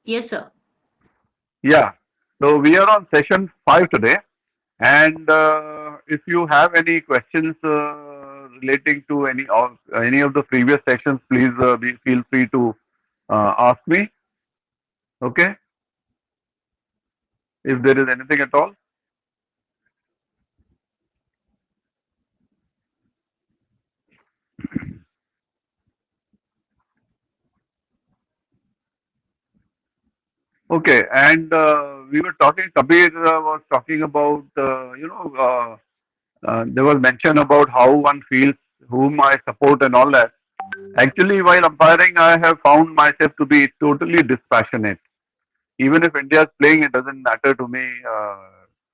Yes, sir. Yeah. So we are on session 5 today, and if you have any questions relating to any of the previous sessions, please feel free to ask me. Okay, if there is anything at all. Okay, and we were talking. Kabir was talking about there was mention about how one feels, whom I support, and all that. Actually, while umpiring, I have found myself to be totally dispassionate. Even if India is playing, it doesn't matter to me.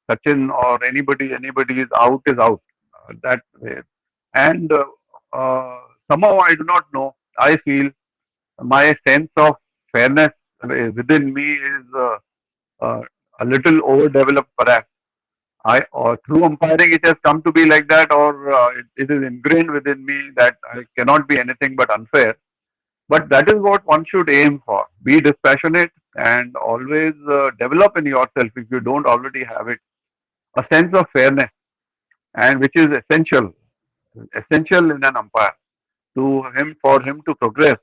Sachin or anybody is out. That way. And somehow I do not know. I feel my sense of fairness within me is uh, a little overdeveloped, perhaps. I or through umpiring it has come to be like that, or it is ingrained within me that I cannot be anything but unfair. But that is what one should aim for. Be dispassionate and always develop in yourself, if you don't already have it, a sense of fairness, and which is essential in an umpire to him for him to progress.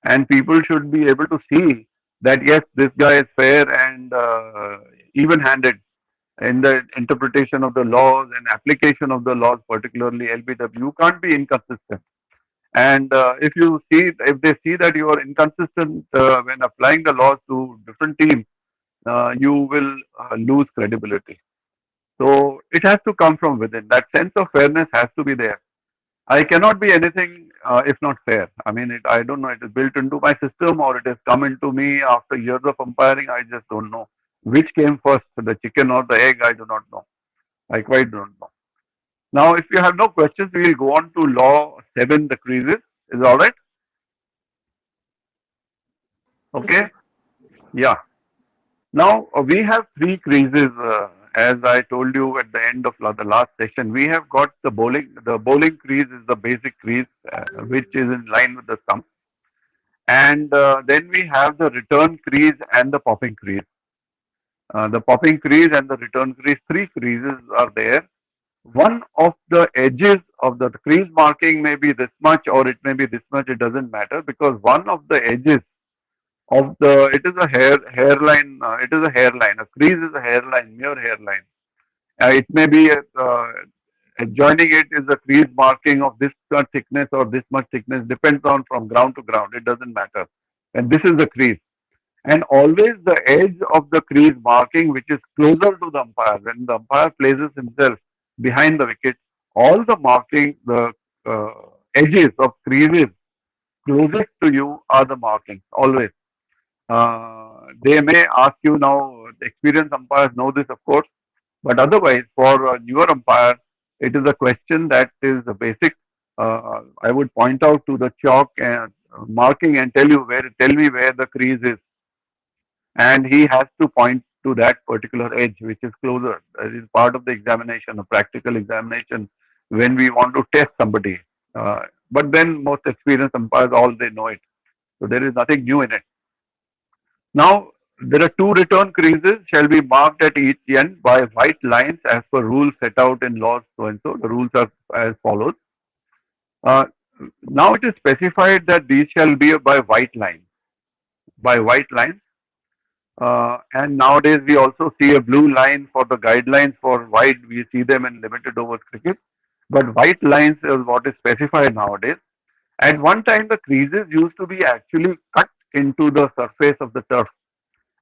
And people should be able to see that yes, this guy is fair and even-handed in the interpretation of the laws and application of the laws, particularly LBW. You can't be inconsistent. And if they see that you are inconsistent when applying the laws to different teams, you will lose credibility. So it has to come from within. That sense of fairness has to be there. I cannot be anything if not fair. I mean, I don't know. It is built into my system, or it has come into me after years of umpiring. I just don't know which came first, the chicken or the egg. I do not know. I quite don't know. Now, if you have no questions, we will go on to law 7, the creases. Is all right? Yes, sir. Okay. Yeah. Now we have three creases. As I told you at the end of the last session, we have got the bowling. The bowling crease is the basic crease, which is in line with the stump, and then we have the return crease and the popping crease. The popping crease and the return crease, three creases are there. One of the edges of the crease marking may be this much or it may be this much. It doesn't matter because one of the edges of the it is a hairline. It is a hairline. A crease is a hairline, mere hairline. It may be adjoining it is a crease marking of this much thickness or this much thickness. Depends on from ground to ground. It doesn't matter. And this is the crease. And always the edge of the crease marking, which is closer to the umpire, when the umpire places himself behind the wicket, all the marking, the uh, edges of creases closest to you are the markings. Always. They may ask you now, experienced umpires know this, of course, but otherwise, for a newer umpire, it is a question that is a basic. I would point out to the chalk and marking and tell me where the crease is, and he has to point to that particular edge, which is closer. That is part of the examination, a practical examination, when we want to test somebody. But then most experienced umpires, all they know it. So there is nothing new in it. Now, there are two return creases shall be marked at each end by white lines as per rules set out in laws so and so. The rules are as follows. Uh, Now it is specified that these shall be by white lines. By white lines. And nowadays we also see a blue line for the guidelines for white. We see them in limited overs cricket. But white lines is what is specified nowadays. At one time, the creases used to be actually cut into the surface of the turf.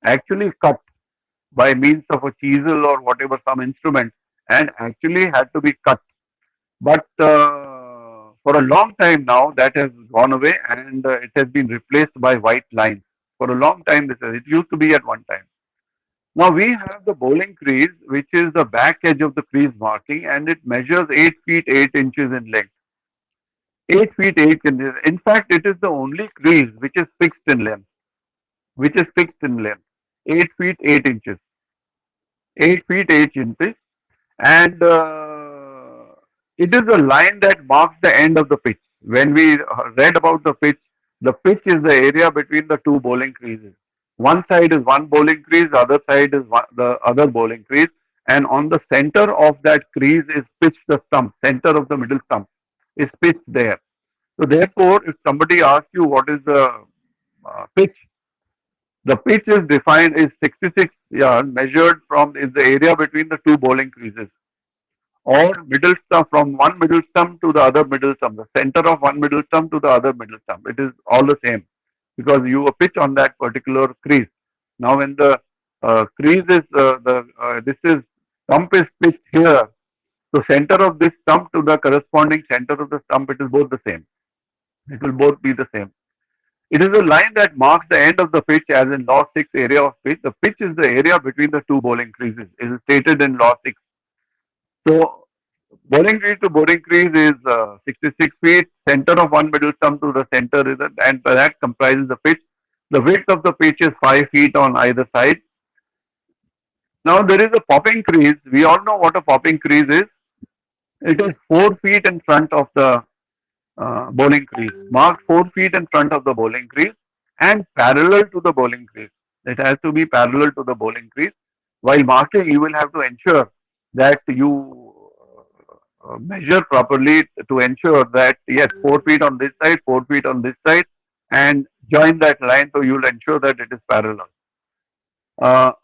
Actually cut by means of a chisel or whatever, some instrument, and actually had to be cut. But for a long time now, that has gone away and it has been replaced by white lines. For a long time, it used to be at one time. Now we have the bowling crease, which is the back edge of the crease marking, and it measures 8 feet 8 inches in length. 8 feet 8 inches. In fact, it is the only crease which is fixed in length. Which is fixed in length. 8 feet 8 inches. 8 feet 8 inches, and it is a line that marks the end of the pitch. When we read about the pitch is the area between the two bowling creases. One side is one bowling crease, the other side is the other bowling crease, and on the center of that crease is pitched the stump. Center of the middle stump is pitched there. So therefore, if somebody asks you what is the pitch, the pitch is defined is 66 yards measured from is the area between the two bowling creases or middle stump from one middle stump to the other middle stump, the center of one middle stump to the other middle stump. It is all the same because you pitch on that particular crease. Now, when the crease is the this is stump is pitched here, so center of this stump to the corresponding center of the stump, it is both the same. It will both be the same. It is a line that marks the end of the pitch, as in Law 6 area of pitch. The pitch is the area between the two bowling creases. It is stated in Law 6. So, bowling crease to bowling crease is 66 feet. Center of one middle stump to the center is and that comprises the pitch. The width of the pitch is 5 feet on either side. Now, there is a popping crease. We all know what a popping crease is. It is 4 feet in front of the bowling crease, marked 4 feet in front of the bowling crease and parallel to the bowling crease. It has to be parallel to the bowling crease. While marking, you will have to ensure that you measure properly to ensure that yes, 4 feet on this side, 4 feet on this side, and join that line so you will ensure that it is parallel.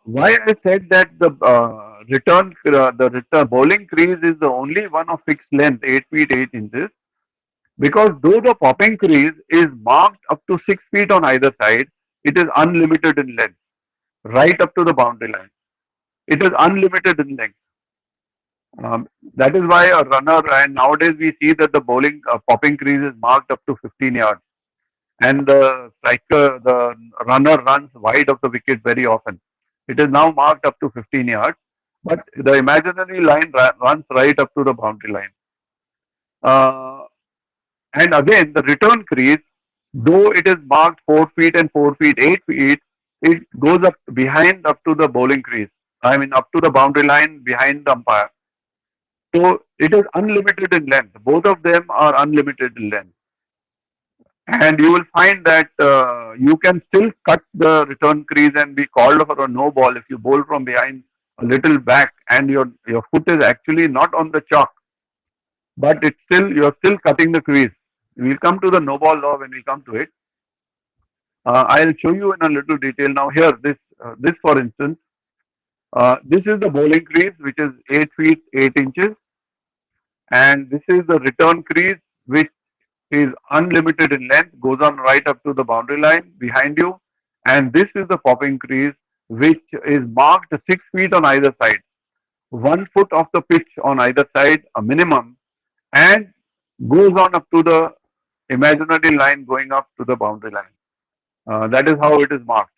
Why I said that the return bowling crease is the only one of fixed length, 8 feet 8 inches, because though the popping crease is marked up to 6 feet on either side, it is unlimited in length, right up to the boundary line. It is unlimited in length. That is why a runner, and nowadays we see that the bowling popping crease is marked up to 15 yards, and the striker, the runner runs wide of the wicket very often. It is now marked up to 15 yards, but the imaginary line runs right up to the boundary line. Uh, And again, the return crease, though it is marked 4 feet and 4 feet, 8 feet, it goes up behind up to the bowling crease. I mean, up to the boundary line behind the umpire. So it is unlimited in length. Both of them are unlimited in length. And you will find that you can still cut the return crease and be called for a no ball if you bowl from behind a little back and your foot is actually not on the chalk, but it's still you're still cutting the crease. We'll come to the no ball law when we come to it. I'll show you in a little detail now. Here, this for instance, this is the bowling crease, which is 8 feet 8 inches, and this is the return crease, which is unlimited in length, goes on right up to the boundary line behind you, and this is the popping crease, which is marked 6 feet on either side, 1 foot of the pitch on either side, a minimum, and goes on up to the imaginary line going up to the boundary line. That is how it is marked.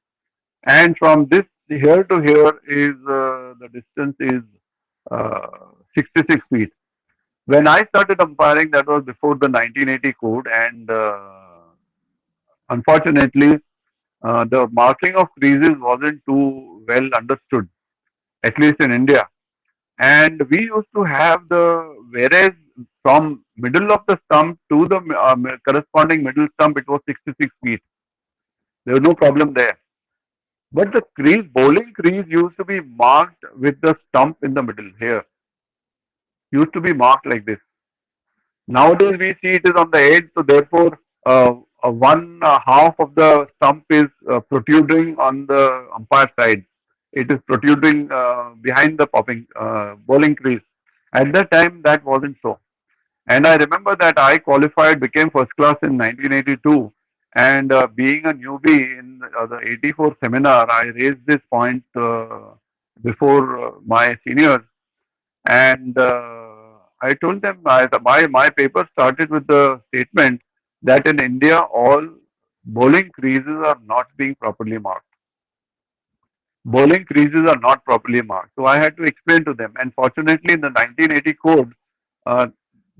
And from this here to here is the distance is 66 feet. When I started umpiring, that was before the 1980 code, and unfortunately, the marking of creases wasn't too well understood, at least in India. And we used to have whereas from middle of the stump to the corresponding middle stump, it was 66 feet. There was no problem there. But the crease, bowling crease used to be marked with the stump in the middle here. Used to be marked like this. Nowadays we see it is on the edge, so therefore one half of the stump is protruding on the umpire side. It is protruding behind the popping bowling crease. At that time, that wasn't so. And I remember that I qualified, became first class in 1982. And being a newbie in the 84 seminar, I raised this point before my seniors. And I told them my paper started with the statement that in India, all bowling creases are not being properly marked. Bowling creases are not properly marked. So I had to explain to them. And fortunately, in the 1980 code, uh,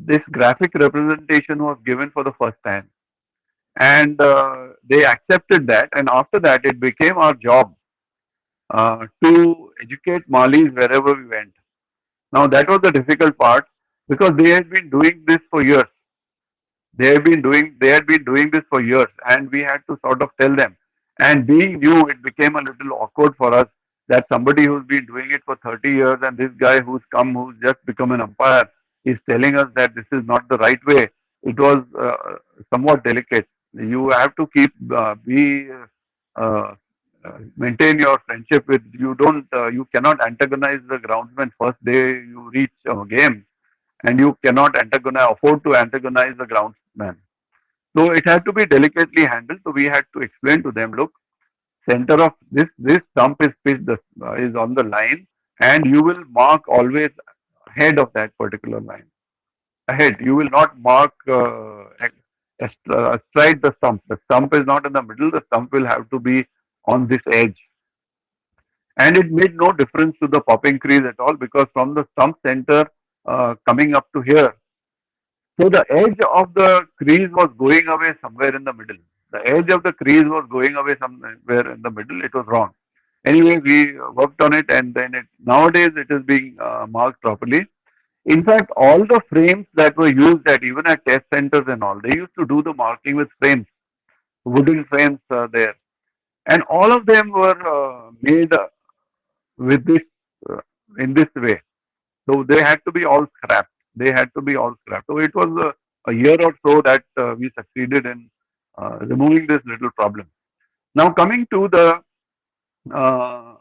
this graphic representation was given for the first time. And they accepted that. And after that, it became our job to educate Malis wherever we went. Now, that was the difficult part because they had been doing this for years. They had been doing this for years, and we had to sort of tell them. And being new, it became a little awkward for us that somebody who's been doing it for 30 years and this guy who's just become an umpire is telling us that this is not the right way. It was somewhat delicate. You have to uh, maintain your friendship with, you cannot antagonize the groundsman first day you reach a game, and you cannot afford to antagonize the groundsman. So it had to be delicately handled. So we had to explain to them, look, center of this stump is is on the line, and you will mark always ahead of that particular line. Ahead, you will not mark astride the stump. The stump is not in the middle. The stump will have to be on this edge, and it made no difference to the popping crease at all, because from the stump center coming up to here, so the edge of the crease was going away somewhere in the middle. The edge of the crease was going away somewhere in the middle. It was wrong. Anyway, we worked on it, and then nowadays it is being marked properly. In fact, all the frames that were used even at test centers and all, they used to do the marking with frames, wooden frames there, and all of them were made with this uh, in this way. So they had to be all scrapped. They had to be all scrapped. So it was a year or so that we succeeded in removing this little problem. Now coming to the, uh,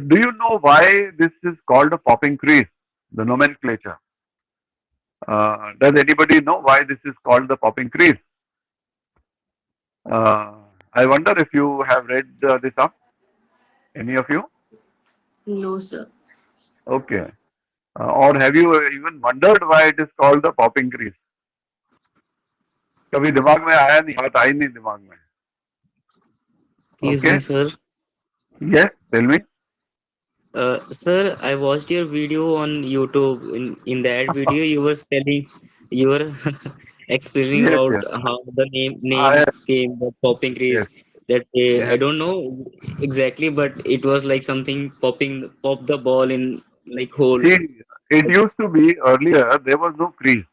do you know why this is called a popping crease? The nomenclature. Does anybody know why this is called the popping crease? Uh, I wonder if you have read this up. Any of you? No, sir. Okay. Or have you even wondered why it is called the popping crease? कभी दिमाग में आया नहीं, बात आई नहीं दिमाग में. Excuse Okay. me, sir. Yes, tell me. Sir, I watched your video on YouTube. In that video, you were telling, you were explaining Yes, about yes. how the name I came, the popping Yes, craze. That I yes. don't know exactly, but it was like something pop the ball in like hole. See, it used to be earlier, there was no crease.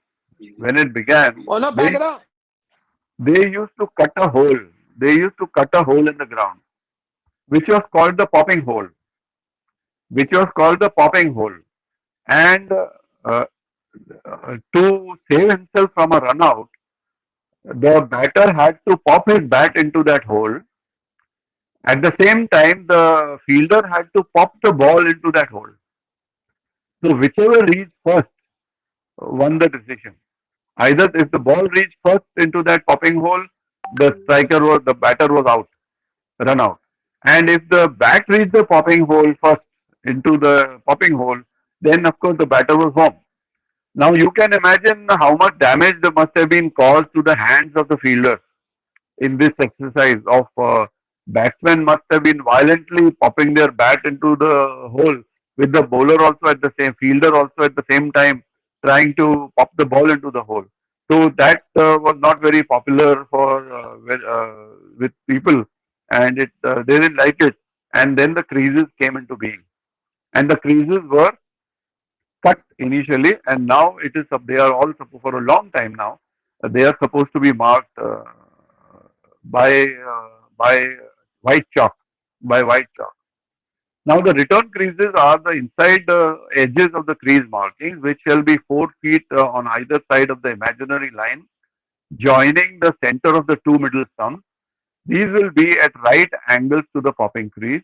When it began, Oh no, back it up. they used to cut a hole. They used to cut a hole in the ground, which was called the popping hole, which was called the popping hole. And to save himself from a run out, the batter had to pop his bat into that hole. At the same time, the fielder had to pop the ball into that hole. So whichever reached first won the decision. Either if the ball reached first into that popping hole, the batter was out, run out. And if the bat reached the popping hole first into the popping hole, then of course the batter was home. Now you can imagine how much damage there must have been caused to the hands of the fielders in this exercise of batsmen must have been violently popping their bat into the hole, with the bowler also at the same fielder also at the same time trying to pop the ball into the hole. So that was not very popular with people, and they didn't like it. And then the creases came into being, and the creases were cut initially, and now they are all for a long time now. They are supposed to be marked by white chalk, by white chalk. Now the return creases are the inside edges of the crease markings, which shall be 4 feet on either side of the imaginary line, joining the center of the two middle stumps. These will be at right angles to the popping crease.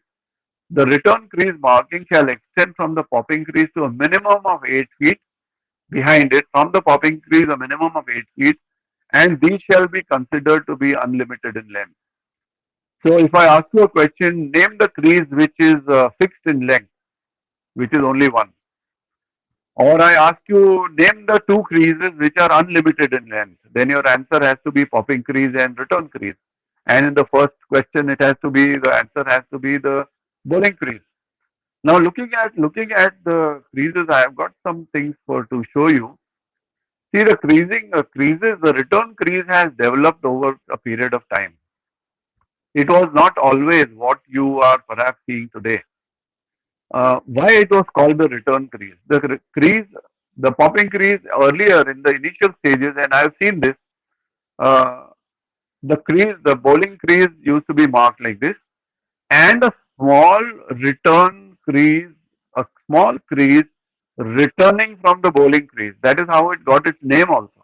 The return crease marking shall extend from the popping crease to a minimum of 8 feet behind it, from the popping crease a minimum of 8 feet, and these shall be considered to be unlimited in length. So if I ask you a question, name the crease which is fixed in length, which is only one. Or I ask you, name the two creases which are unlimited in length. Then your answer has to be popping crease and return crease. And in the first question, the answer has to be the bowling crease. Now looking at the creases, I have got some things to show you. See the creases, the return crease has developed over a period of time. It was not always what you are perhaps seeing today. Why it was called the return crease? The popping crease earlier in the initial stages, and I have seen this. Uh, the bowling crease used to be marked like this, and a small return crease, a small crease returning from the bowling crease. That is how it got its name also.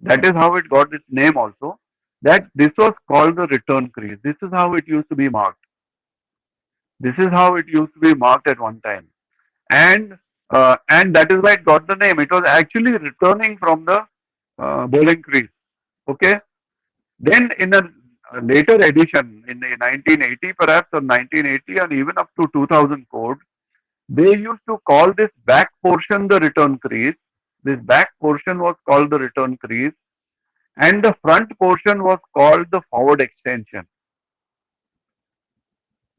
That is how it got its name also. That this was called the return crease. This is how it used to be marked. This is how it used to be marked at one time, and that is why it got the name. It was actually returning from the bowling crease. Okay. Then in a later edition, in the 1980 perhaps, or 1980, and even up to 2000 code, they used to call this back portion the return crease. This back portion was called the return crease, and the front portion was called the forward extension.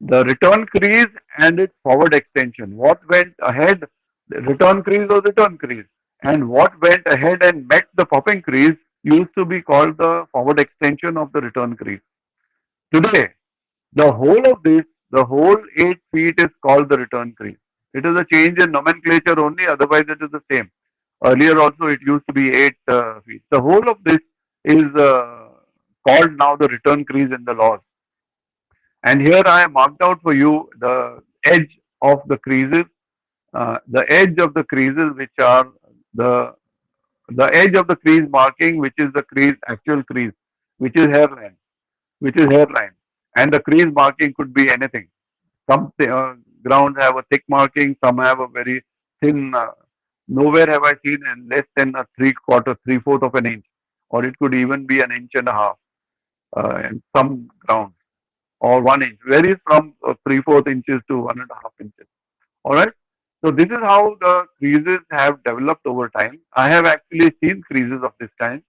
The return crease and its forward extension. What went ahead, the return crease was return crease, and what went ahead and met the popping crease used to be called the forward extension of the return crease. Today, the whole of this, the whole 8 feet is called the return crease. It is a change in nomenclature only, otherwise it is the same. Earlier also it used to be 8 feet. The whole of this is called now the return crease in the laws. And here I have marked out for you the edge of the creases, the edge of the creases which are the the edge of the crease marking, which is the crease actual crease, which is hairline, which is hairline, and the crease marking could be anything. Some grounds have a thick marking, some have a very thin. Nowhere have I seen less than a three quarter, three fourth of an inch, or it could even be an inch and a half in some grounds, or 1 inch. Varies from 3/4 inches to 1.5 inches. All right. So this is how the creases have developed over time. I have actually seen creases of this kind,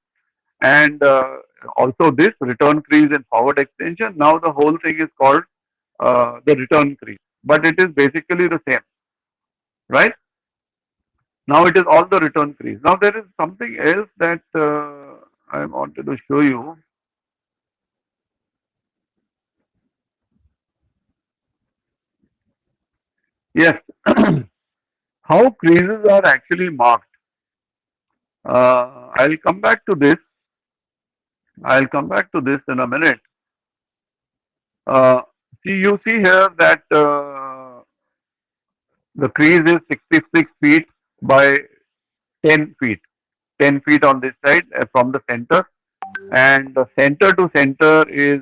and also this return crease and forward extension. Now the whole thing is called the return crease, but it is basically the same, right? Now it is all the return crease. Now there is something else that I wanted to show you. Yes, how creases are actually marked. I'll come back to this. I'll come back to this in a minute. Uh, you see here that the crease is 66 feet by 10 feet. 10 feet on this side from the center, and the center to center is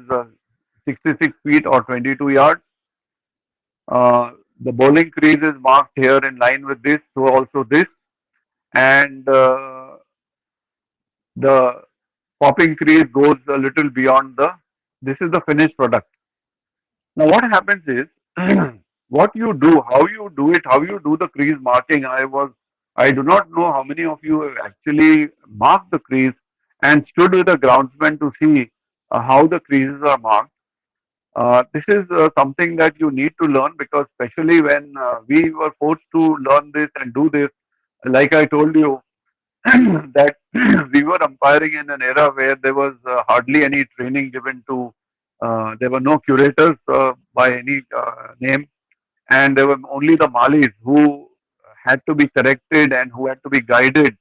66 feet or 22 yards. The bowling crease is marked here in line with this, so also this, and the popping crease goes a little beyond the. This is the finished product. Now, what happens is what you do, how you do it, how you do the crease marking. I do not know how many of you have actually marked the crease and stood with a groundsman to see how the creases are marked. This is something that you need to learn, because especially when we were forced to learn this and do this, like I told you, that we were umpiring in an era where there was hardly any training given to, there were no curators by any name, and there were only the malis who had to be corrected and who had to be guided.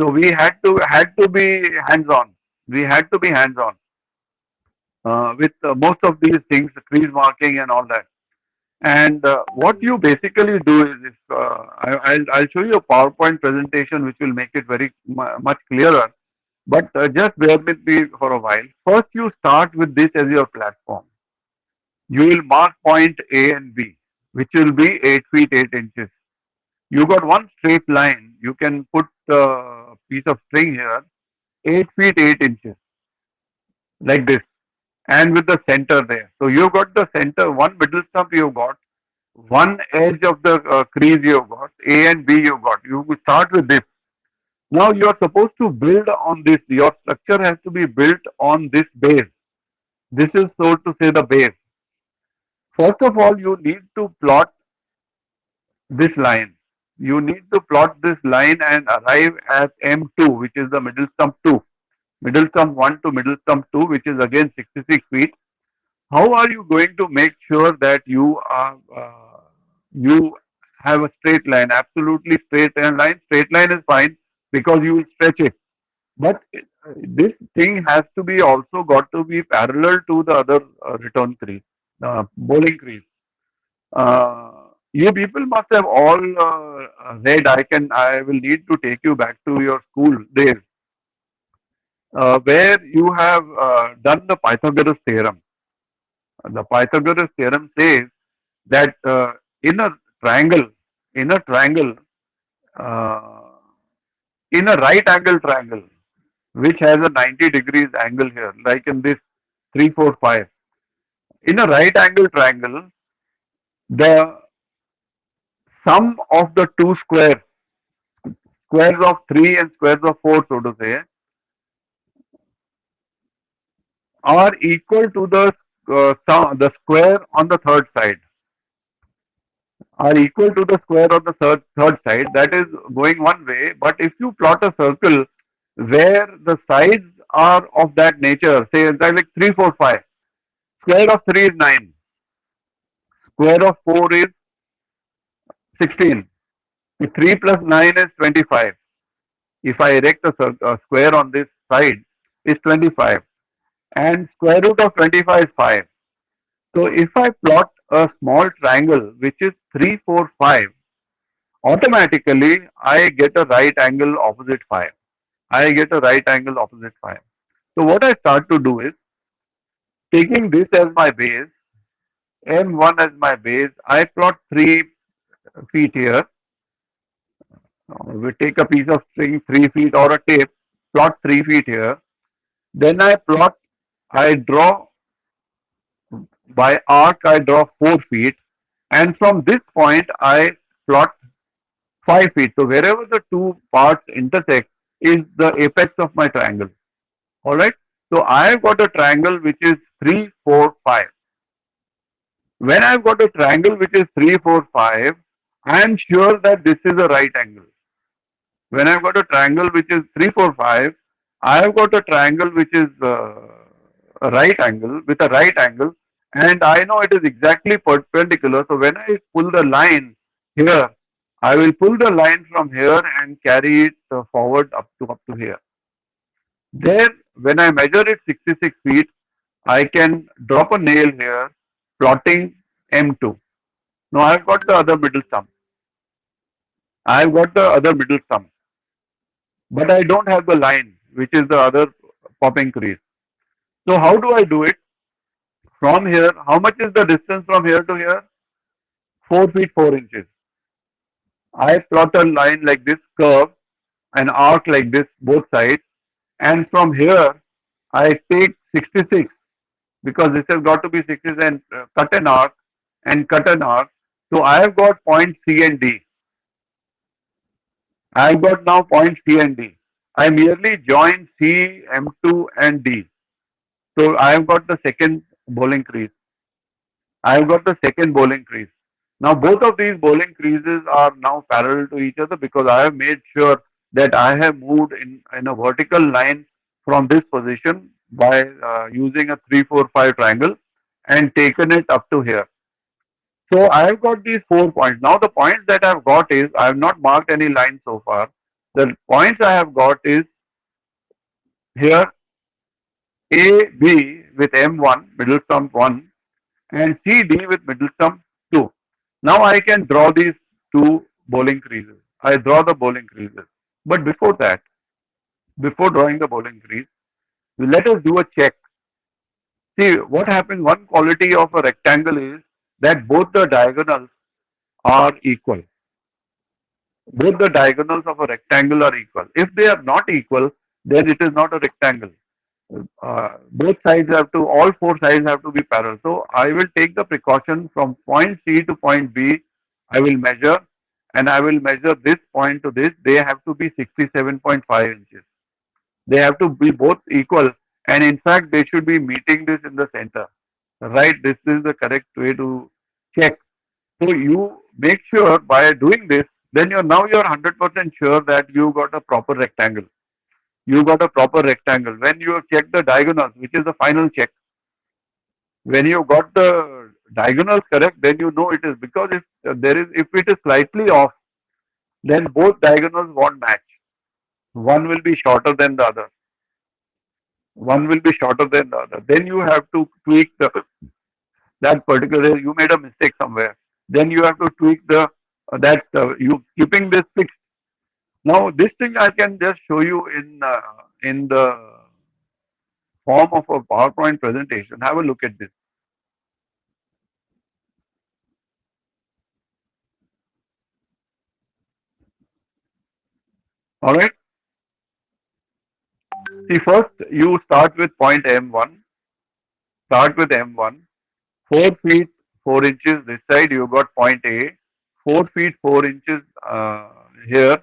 So we had to be hands on. We had to be hands on with most of these things, crease marking and all that. And what you basically do is, if, I'll show you a PowerPoint presentation which will make it very much clearer. But just bear with me for a while. First, you start with this as your platform. You will mark point A and B, which will be 8 feet 8 inches. You got one straight line. You can put a piece of string here, 8 feet 8 inches, like this, and with the center there. So you got the center, one middle stump you got, one edge of the crease you got, A and B you got. You start with this. Now you are supposed to build on this. Your structure has to be built on this base. This is, so to say, the base. First of all, you need to plot this line. You need to plot this line and arrive at M2, which is the middle stump 2. Middle stump 1 to middle stump 2, which is again 66 feet. How are you going to make sure that you have a straight line, absolutely straight line? Straight line is fine because you will stretch it. But this thing has to be also got to be parallel to the other return crease, bowling crease. You people must have all read. I will need to take you back to your school days, where you have done the Pythagoras theorem. The Pythagoras theorem says that in a triangle, in a triangle, uh, in a right angle triangle, which has a 90 degrees angle here, like in this 3, 4, 5. In a right angle triangle, the sum of the two squares, squares of 3 and squares of 4, so to say, are equal to the square on the third side, are equal to the square on the third side. That is going one way. But if you plot a circle where the sides are of that nature, say like 3, 4, 5, square of 3 is 9, square of 4 is 16, 3 plus 9 is 25. If I erect a square on this side, is 25, and square root of 25 is 5. So if I plot a small triangle which is 3, 4, 5, automatically I get a right angle opposite 5. I get a right angle opposite 5. So what I start to do is, taking this as my base, M1 as my base, I plot 3 feet here. We take a piece of string 3 feet or a tape, plot 3 feet here. Then I draw by arc, I draw 4 feet. And from this point, I plot 5 feet. So wherever the two parts intersect is the apex of my triangle. Alright. So I've got a triangle which is 3, 4, 5. When I've got a triangle which is 3, 4, 5, I am sure that this is a right angle. When I've got a triangle which is 3, 4, 5, I have got a triangle which is a right angle with a right angle, and I know it is exactly perpendicular. So when I pull the line here, I will pull the line from here and carry it forward up to here. There, when I measure it 66 feet, I can drop a nail here, plotting M2. Now I've got the other middle sum. I've got the other middle sum, but I don't have the line, which is the other popping crease. So how do I do it? From here, how much is the distance from here to here? 4 feet 4 inches. I plot a line like this, curve, an arc like this, both sides, and from here I take 66, because this has got to be 60, and cut an arc and cut an arc. So I have got point C and D. I have got now point C and D. I merely join C, M2 and D. So I have got the second bowling crease. I have got the second bowling crease. Now both of these bowling creases are now parallel to each other, because I have made sure that I have moved in a vertical line from this position by using a 3, 4, 5 triangle and taken it up to here. So I have got these 4 points. Now the points that I have got is, I have not marked any line so far. The points I have got is here A, B with M1, middle stump 1, and C, D with middle stump 2. Now I can draw these two bowling creases. I draw the bowling creases. But before that, before drawing the bowling crease, let us do a check. See what happens. One quality of a rectangle is that both the diagonals are equal. Both the diagonals of a rectangle are equal. If they are not equal, then it is not a rectangle. Both sides have to, all four sides have to be parallel. So I will take the precaution from point C to point B. I will measure, and I will measure this point to this. They have to be 67.5 inches. They have to be both equal, and in fact they should be meeting this in the center. Right? This is the correct way to check. So you make sure by doing this, then you're 100% sure that you got a proper rectangle. You got a proper rectangle. When you check the diagonals, which is the final check, when you got the diagonals correct, then you know it is, because if it is slightly off, then both diagonals won't match. one will be shorter than the other. One will be shorter than the other. Then you have to tweak the that particular. You made a mistake somewhere. Then you have to tweak the that you keeping this fixed. Now this thing I can just show you in the form of a PowerPoint presentation. Have a look at this. All right. See, first you start with point M1. Start with M1. 4 feet 4 inches this side. You got point A. 4 feet 4 inches here.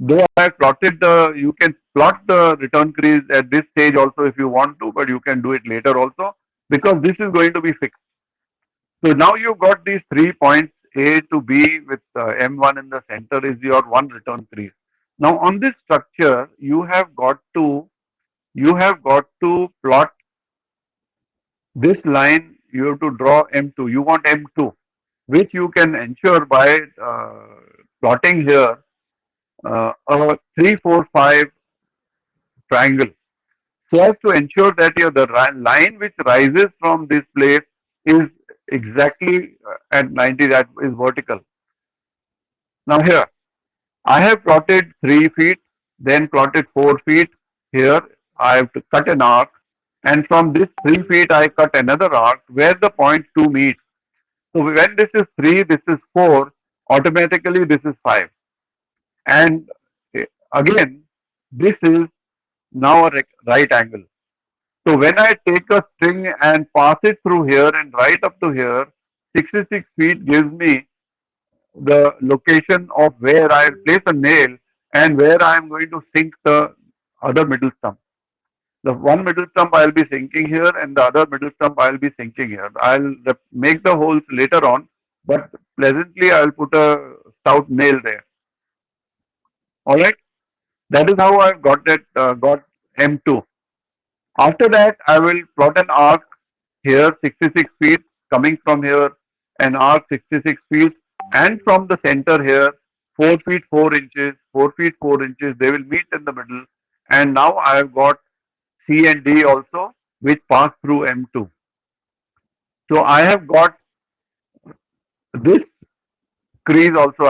Though I plotted you can plot the return crease at this stage also if you want to, but you can do it later also because this is going to be fixed. So now you've got these 3 points A to B with M1 in the center is your one return crease. Now on this structure, you have got to plot this line. You have to draw M2. You want M2, which you can ensure by plotting here a 3, 4, 5 triangle. So as to ensure that the line which rises from this place is exactly at 90, that is vertical. Now here I have plotted 3 feet, then plotted 4 feet. Here I have to cut an arc, and from this 3 feet I cut another arc where the point 2 meets. So when this is 3, this is 4, automatically this is 5. And again, this is now a right angle. So when I take a string and pass it through here and right up to here, 66 feet gives me the location of where I place a nail and where I am going to sink the other middle stump. The one middle stump I will be sinking here and the other middle stump I will be sinking here. I will make the holes later on, but pleasantly I will put a stout nail there. Alright, that is how I got that, got M2. After that, I will plot an arc here 66 feet coming from here, an arc 66 feet, and from the center here 4 feet 4 inches, 4 feet 4 inches, they will meet in the middle. And now I have got C and D also which pass through M2. So I have got this crease also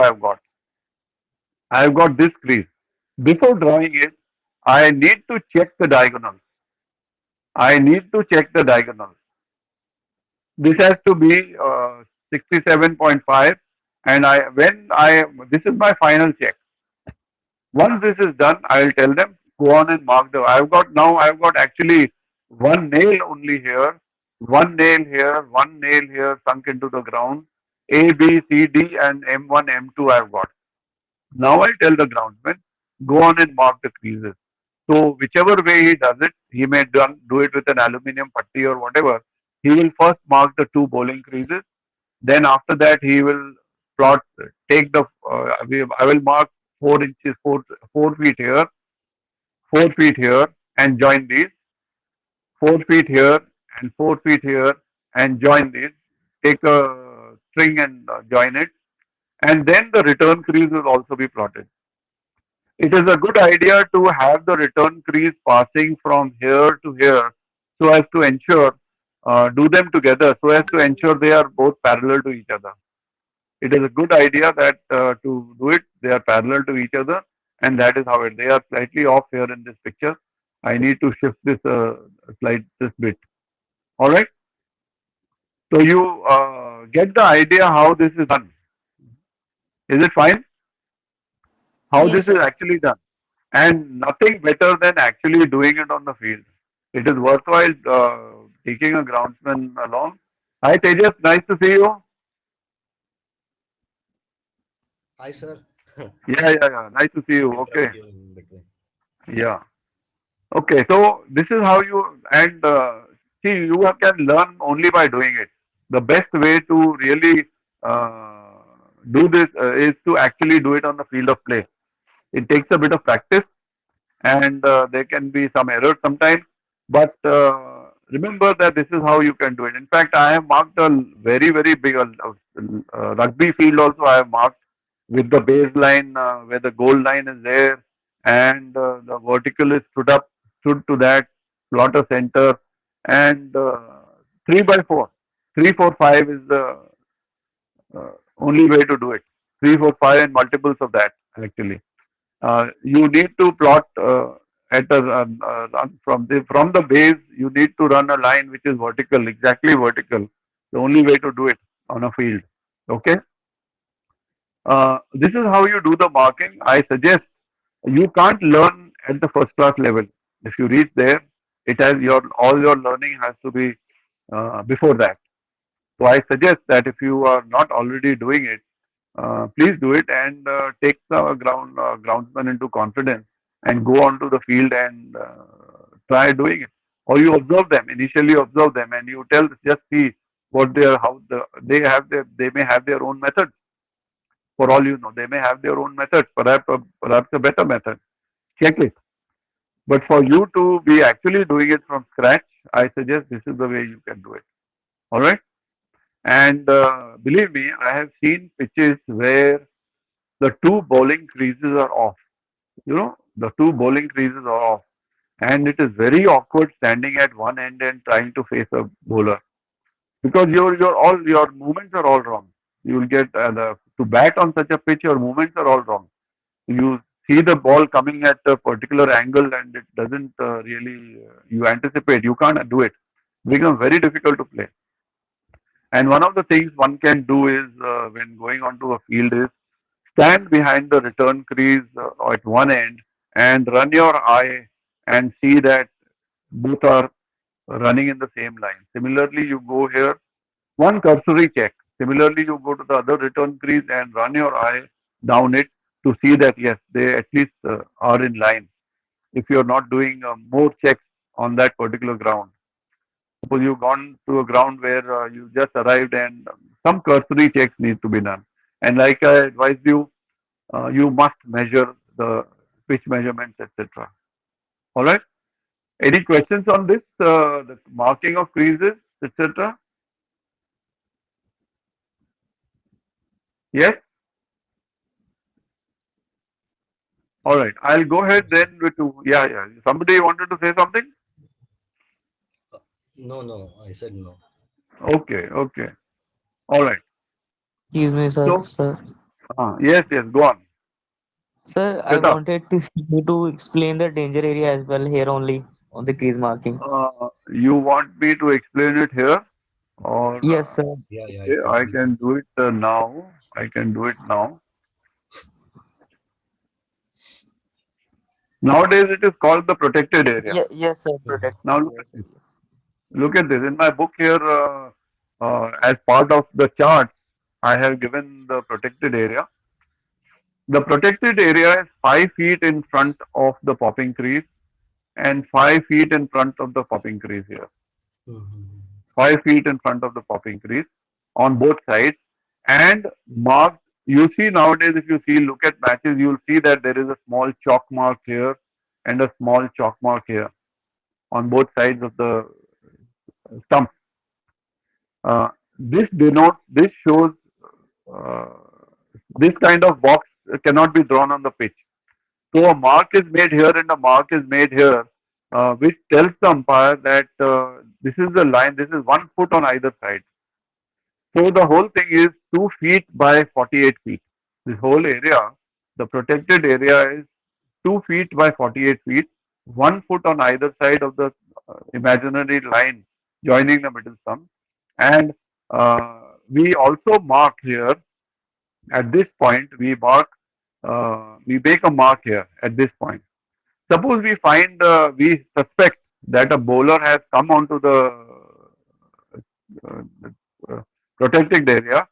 I have got this crease. Before drawing it, I need to check the diagonals. I need to check the diagonals. This has to be 67.5, and this is my final check. Once this is done, I will tell them go on and mark the. I've got actually one nail only here, one nail here, one nail here sunk into the ground. A, B, C, D, and M1, M2 I've got. Now I tell the groundsman go on and mark the creases. So whichever way he does it, he may do it with an aluminium putty or whatever. He will first mark the two bowling creases. Then after that, he will plot, take the, I will mark 4 inches, 4 feet here, 4 feet here, and join these, 4 feet here, and 4 feet here, and join these. Take a string and join it. And then the return crease will also be plotted. It is a good idea to have the return crease passing from here to here so as to ensure, do them together so as to ensure they are both parallel to each other. It is a good idea that to do it, they are parallel to each other, and that is how they are slightly off here in this picture. I need to shift this this bit. All right. So you get the idea how this is done. Is it fine? How Yes, this is sir. actually done, and nothing better than actually doing it on the field. It is worthwhile taking a groundsman along. Hi Tejas, nice to see you. Hi, sir. Yeah, yeah, yeah. Nice to see you. Okay. Interrupt you in between. Yeah. Okay, so this is how you and see can learn only by doing it. The best way to really uh, do this is to actually do it on the field of play. It takes a bit of practice, and there can be some errors sometimes. But remember that this is how you can do it. In fact, I have marked a very big rugby field also. I have marked with the baseline where the goal line is there. and the vertical is stood to that plotter center, and 3 by 4, 3, 4, 5 is the only way to do it. 3, 4, 5 and multiples of that actually. You need to plot at a from the base. You need to run a line which is vertical, exactly vertical. The only way to do it on a field. Okay. This is how you do the marking. I suggest you can't learn at the first class level. If you reach there, it has your all your learning has to be before that. So I suggest that if you are not already doing it, please do it and take the groundsman into confidence and go onto the field and try doing it. Or you observe them initially, observe them, and you tell just see what they are, how they may have their own methods. For all you know, they may have their own methods, perhaps a better method. Check it. But for you to be actually doing it from scratch, I suggest this is the way you can do it. All right. And believe me, I have seen pitches where the two bowling creases are off. You know, the two bowling creases are off, and it is very awkward standing at one end and trying to face a bowler because your movements are all wrong. You will get to bat on such a pitch. Your movements are all wrong. You see the ball coming at a particular angle, and it doesn't really you anticipate. You can't do it. It becomes very difficult to play. And one of the things one can do is when going onto a field is stand behind the return crease at one end and run your eye and see that both are running in the same line. Similarly, you go here, one cursory check. Similarly, you go to the other return crease and run your eye down it to see that yes, they at least are in line. If you're not doing more checks on that particular ground. Suppose you've gone to a ground where you just arrived and some cursory checks need to be done. And like I advised you, you must measure the pitch measurements, etc. All right. Any questions on this? The marking of creases, etc. Yes. All right. I'll go ahead Yes, sir. then with yeah, yeah. Somebody wanted to say something? No, no, I said no. Okay, okay. All right. Excuse me, sir. So, Sir, yes, yes. Go on. sir, I Shweta, wanted to you to explain the danger area as well here only on the crease marking. you want me to explain it here, or Yes, sir. Yeah, okay, I exactly. can do it now. I can do it now. Nowadays, it is called the protected area. Yes, sir. Mhm. Protect. Now, look at Yes, sir. this. Look at this. In my book here, as part of the chart, I have given the protected area. The protected area is 5 feet in front of the popping crease and 5 feet in front of the popping crease here. Mhm. 5 feet in front of the popping crease on both sides and marked. You see nowadays, if you see, look at matches, you'll see that there is a small chalk mark here and a small chalk mark here on both sides of the stump. This shows uh, this kind of box cannot be drawn on the pitch. So a mark is made here and a mark is made here, which tells the umpire that this is the line, this is 1 foot on either side. So the whole thing is 2 feet by 48 feet. This whole area, the protected area is 2 feet by 48 feet, 1 foot on either side of the imaginary line joining the middle stump. And we also mark here at this point, we make a mark here at this point. Suppose we suspect that a bowler has come onto the uh, uh, protected area.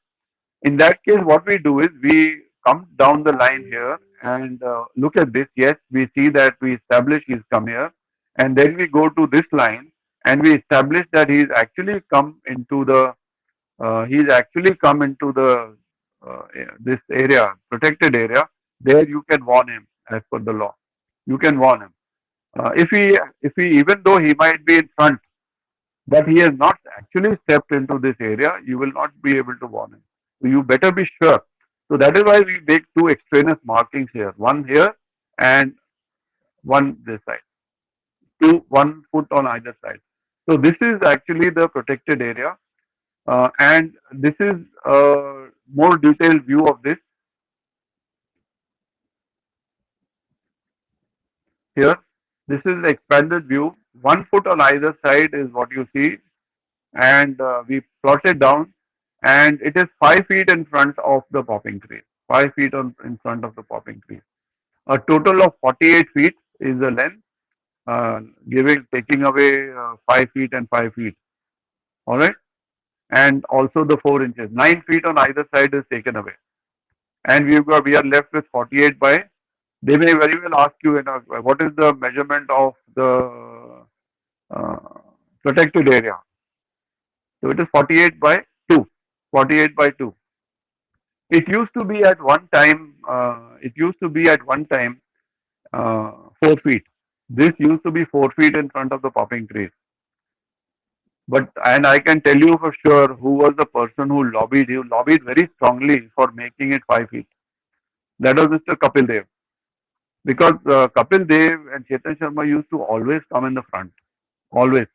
In that case, what we do is we come down the line here and look at this. Yes, we see that we establish he's come here, and then we go to this line and we establish that he's actually come into the this area, protected area. There you can warn him as per the law. You can warn him. If he even though he might be in front, but he has not actually stepped into this area, you will not be able to warn him. So you better be sure. So that is why we make two extraneous markings here. One here and one this side, 1 foot on either side. So this is actually the protected area, and this is a more detailed view of this here. This is the expanded view. 1 foot on either side is what you see, and we plot it down, and it is 5 feet in front of the popping tree. 5 feet in front of the popping tree. A total of 48 feet is the length, giving taking away 5 feet and 5 feet. All right, and also the 4 inches. 9 feet on either side is taken away, and we are left with 48 by. They may very well ask you, what is the measurement of the uh, protected area? So it is 48 by 2. 48 by 2. It used to be at one time. It used to be at one time 4 feet. This used to be 4 feet in front of the popping trees. But and I can tell you for sure who was the person who lobbied. He lobbied very strongly for making it 5 feet. That was Mr. Kapil Dev. Because Kapil Dev and Chetan Sharma used to always come in the front. Always.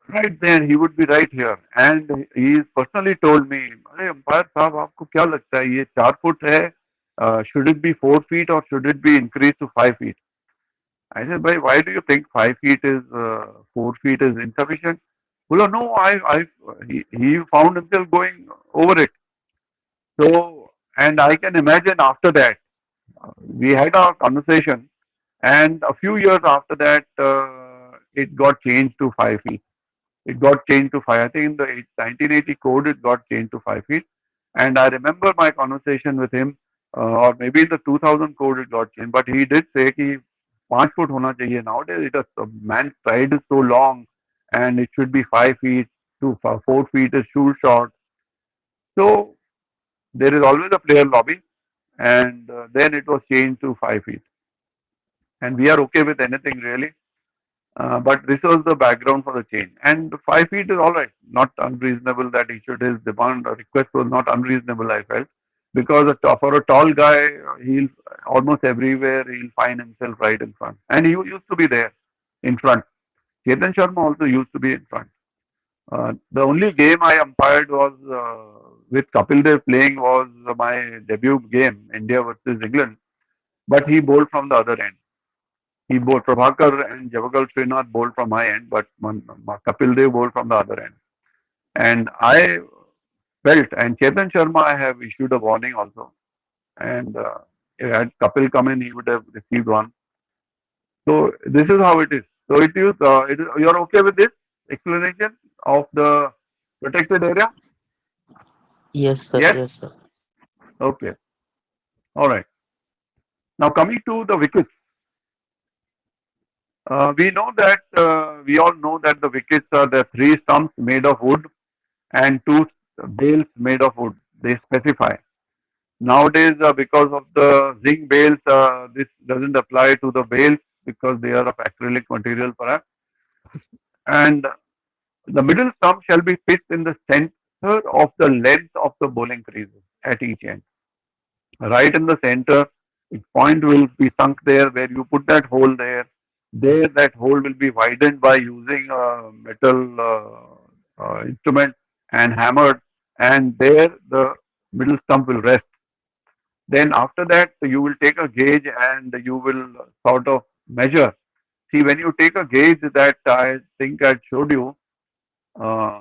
Right there, he would be right here. And he personally told me, अरे umpire साहब आपको क्या लगता है ये 4 foot है? Should it be 4 feet or should it be increased to 5 feet? I said, bhai, why do you think 5 feet is 4 feet is insufficient? Well, no, he found himself going over it. So, and I can imagine after that, we had our conversation, and a few years after that, it got changed to 5 feet. It got changed to 5. I think in the 1980 code, it got changed to 5 feet. And I remember my conversation with him, or maybe in the 2000 code it got changed. But he did say कि 5 foot होना चाहिए. Nowadays, man's stride is so long, and it should be 5 feet. To 4 feet is too short. So there is always a player lobby, and then it was changed to 5 feet. And we are okay with anything really. But this was the background for the change. And 5 feet is all right, not unreasonable that he should, his demand or request was not unreasonable, I felt. Because for a tall guy, he'll almost everywhere, he'll find himself right in front. And he used to be there in front. Chetan Sharma also used to be in front. The only game I umpired was with Kapil Dev playing was my debut game, India versus England. But he bowled from the other end. He bowled Prabhakar and Javagal Srinath bowled from my end, but Kapil Dev bowled from the other end. And I felt, and Chetan Sharma, I have issued a warning also. And had Kapil come in, he would have received one. So this is how it is. So you're okay with this explanation of the protected area? Yes, sir. Yes? Yes, sir. Okay. All right. Now coming to the wickets. We all know that the wickets are the three stumps made of wood and two bales made of wood. They specify. Nowadays, because of the zinc bales, this doesn't apply to the bales because they are of acrylic material perhaps. And the middle stump shall be pitched in the center of the length of the bowling creases at each end. Right in the center, its point will be sunk there where you put that hole there. There, that hole will be widened by using a metal instrument and hammered, and there the middle stump will rest. Then after that, you will take a gauge and you will sort of measure. See, when you take a gauge that I think I showed you, uh,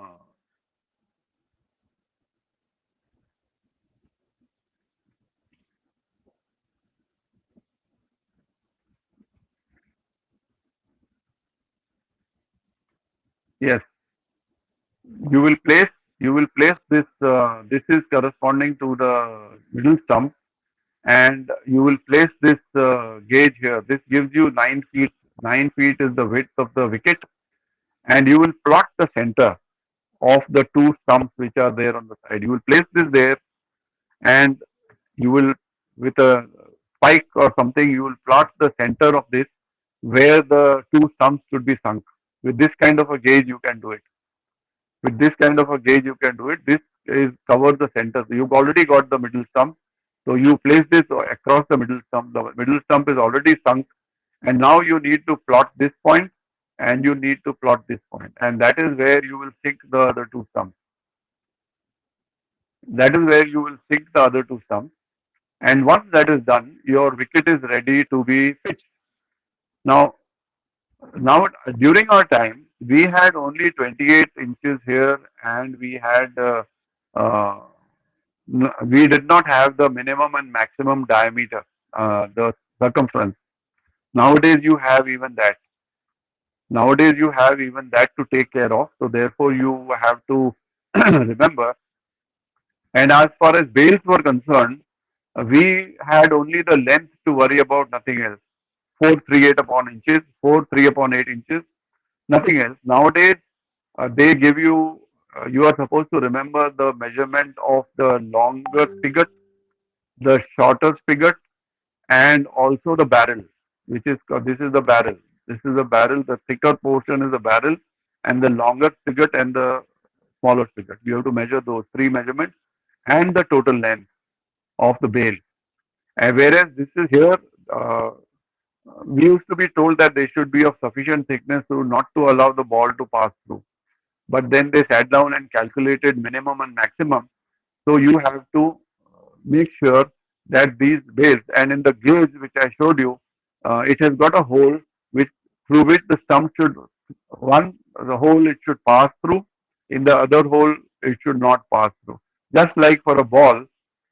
yes, you will place this. This is corresponding to the middle stump, and you will place this gauge here. This gives you 9 feet. 9 feet is the width of the wicket, and you will plot the center of the two stumps which are there on the side. You will place this there, and you will, with a spike or something, you will plot the center of this where the two stumps should be sunk. With this kind of a gauge, you can do it. With this kind of a gauge, you can do it. This is covers the center. So you've already got the middle stump. So you place this across the middle stump. The middle stump is already sunk. And now you need to plot this point and you need to plot this point. And that is where you will sync the other two stumps. That is where you will sync the other two stumps. And once that is done, your wicket is ready to be pitched. Now, now during our time, we had only 28 inches here, and uh, we did not have the minimum and maximum diameter, the circumference. Nowadays, you have even that. Nowadays, you have even that to take care of. So therefore, you have to remember. And as far as bales were concerned, we had only the length to worry about, nothing else. 438 upon inches, 43 upon 8 inches, nothing else. Nowadays, they give you, you are supposed to remember the measurement of the longer spigot, the shorter spigot, and also the barrel, which is, this is the barrel. This is the barrel, the thicker portion is the barrel, and the longer spigot and the smaller spigot. You have to measure those three measurements and the total length of the bale. And whereas this is here, uh, we used to be told that they should be of sufficient thickness to not to allow the ball to pass through. But then they sat down and calculated minimum and maximum. So you have to make sure that these bales, and in the gauge which I showed you, it has got a hole which through which the stump should, one the hole it should pass through, in the other hole it should not pass through. Just like for a ball,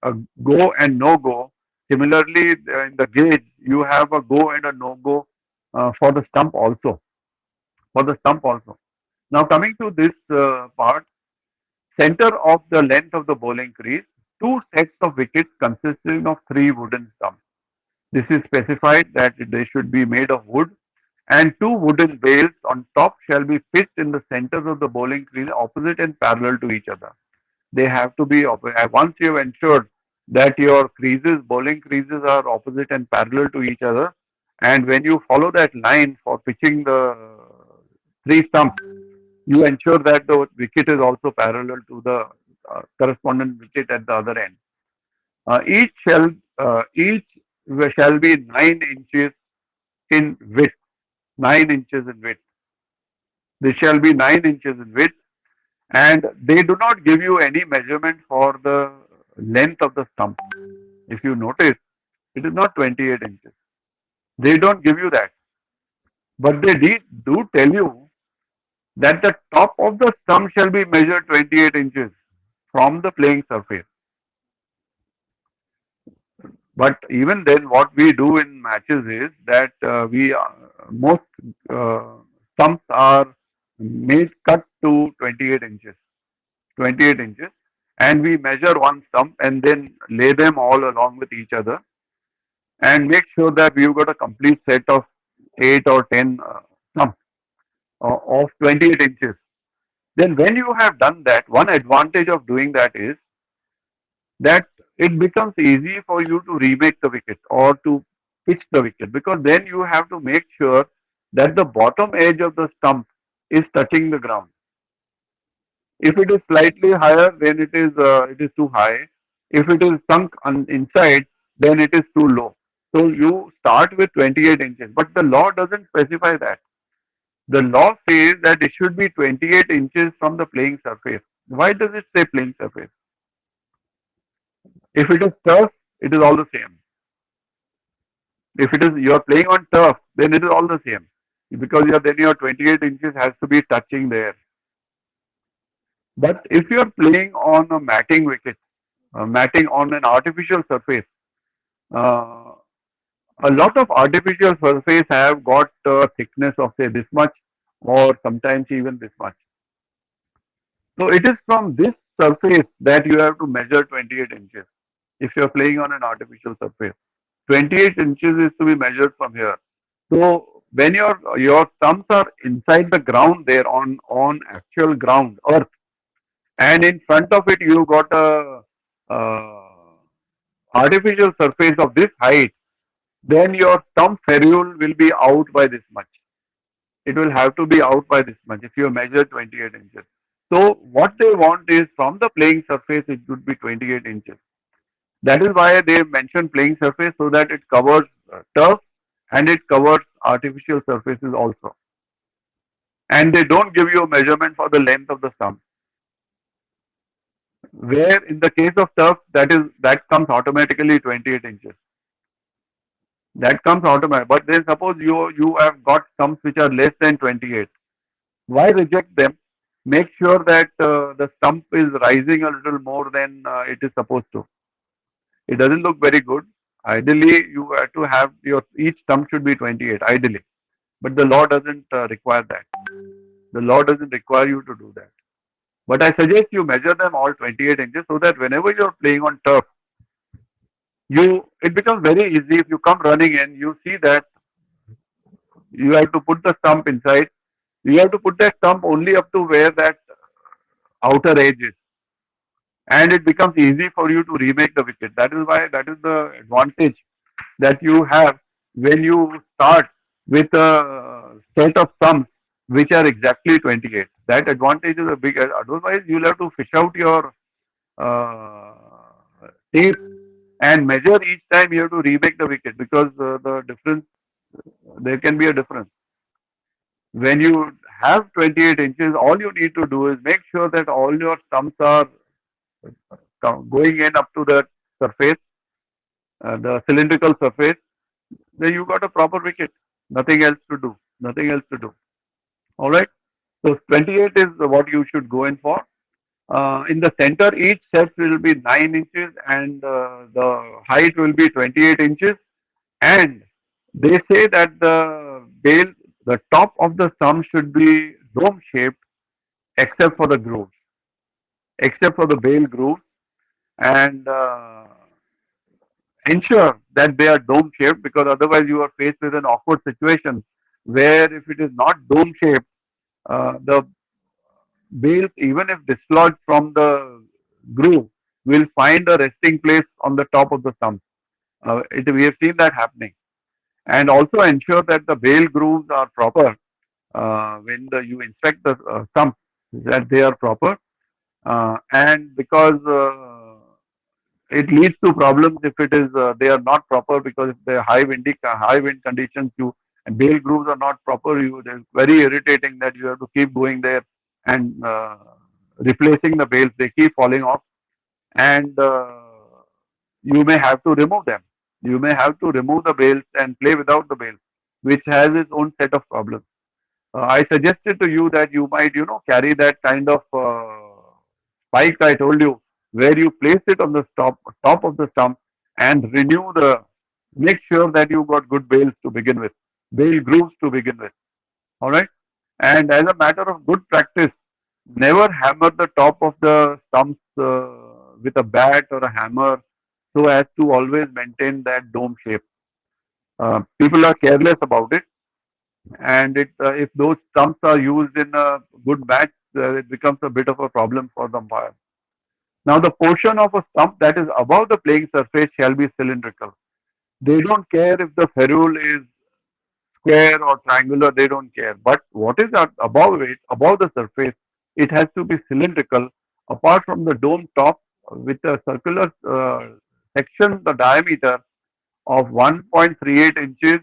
a go and no go. Similarly, in the gauge you have a go and a no go for the stump also. For the stump also. Now coming to this part, center of the length of the bowling crease, two sets of wickets consisting of three wooden stumps. This is specified that they should be made of wood, and two wooden bales on top shall be pitched in the centers of the bowling crease opposite and parallel to each other. They have to be, once you have ensured that your creases, bowling creases are opposite and parallel to each other, and when you follow that line for pitching the three stumps, you ensure that the wicket is also parallel to the correspondent wicket at the other end. Each shall be 9 inches in width. 9 inches in width. They shall be 9 inches in width, and they do not give you any measurement for the length of the stump. If you notice, it is not 28 inches. They don't give you that, but they do tell you that the top of the stump shall be measured 28 inches from the playing surface. But even then, what we do in matches is that most uh, stumps are made cut to 28 inches, 28 inches, and we measure one stump and then lay them all along with each other and make sure that we've got a complete set of 8 or 10 stumps of 28 inches. Then when you have done that, one advantage of doing that is that it becomes easy for you to remake the wicket or to pitch the wicket, because then you have to make sure that the bottom edge of the stump is touching the ground. If it is slightly higher, then it is too high. If it is sunk inside, then it is too low. So you start with 28 inches, but the law doesn't specify that. The law says that it should be 28 inches from the playing surface. Why does it say playing surface? If it is turf, it is all the same. If it is you are playing on turf, then it is all the same, because then your 28 inches has to be touching there. But if you are playing on a matting wicket, matting on an artificial surface, uh, a lot of artificial surface have got a thickness of say this much, or sometimes even this much. So it is from this surface that you have to measure 28 inches. If you are playing on an artificial surface, 28 inches is to be measured from here. So when your stumps are inside the ground there on actual ground earth, and in front of it you got a artificial surface of this height, then your stump ferrule will be out by this much. It will have to be out by this much if you measure 28 inches. So what they want is from the playing surface it should be 28 inches. That is why they mention playing surface, so that it covers turf and it covers artificial surfaces also. And they don't give you a measurement for the length of the stump. Where in the case of turf, that comes automatically 28 inches. That comes automatic. But then suppose you have got stumps which are less than 28. Why reject them? Make sure that the stump is rising a little more than it is supposed to. It doesn't look very good. Ideally, you have to have your each stump should be 28. Ideally, but the law doesn't require that. The law doesn't require you to do that. But I suggest you measure them all 28 inches so that whenever you're playing on turf, it becomes very easy. If you come running in, you see that you have to put the stump inside. You have to put that stump only up to where that outer edge is, and it becomes easy for you to remake the wicket. That is the advantage that you have when you start with a set of stumps which are exactly 28. That advantage is a big. Otherwise, you'll have to fish out your uh, tape and measure each time you have to remake the wicket because the difference there can be a difference. When you have 28 inches, all you need to do is make sure that all your stumps are going in up to the surface, the cylindrical surface. Then you got a proper wicket. Nothing else to do. Nothing else to do. All right. So 28 is what you should go in for. In the center, each set will be 9 inches and the height will be 28 inches. And they say that the top of the stump should be dome shaped except for the grooves, except for the bail grooves. And ensure that they are dome shaped because otherwise you are faced with an awkward situation where if it is not dome shaped, the bales, even if dislodged from the groove, will find a resting place on the top of the stump. We have seen that happening. And also ensure that the bale grooves are proper when you inspect the stump, that they are proper. And because it leads to problems if it is they are not proper because if they are high wind conditions you and bale grooves are not proper you it is very irritating that you have to keep going there and replacing the bales, they keep falling off, and you may have to remove them. You may have to remove the bales and play without the bales, which has its own set of problems. I suggested to you that you might carry that kind of spike I told you, where you place it on the top of the stump and make sure that you got good bales to begin with, bale grooves to begin with. All right. And as a matter of good practice, never hammer the top of the stumps with a bat or a hammer so as to always maintain that dome shape. People are careless about it, and if those stumps are used in a good match, it becomes a bit of a problem for the umpire. Now, the portion of a stump that is above the playing surface shall be cylindrical. They don't care if the ferrule is square or triangular, they don't care. But what is above it, above the surface, it has to be cylindrical. Apart from the dome top with a circular section, the diameter of 1.38 inches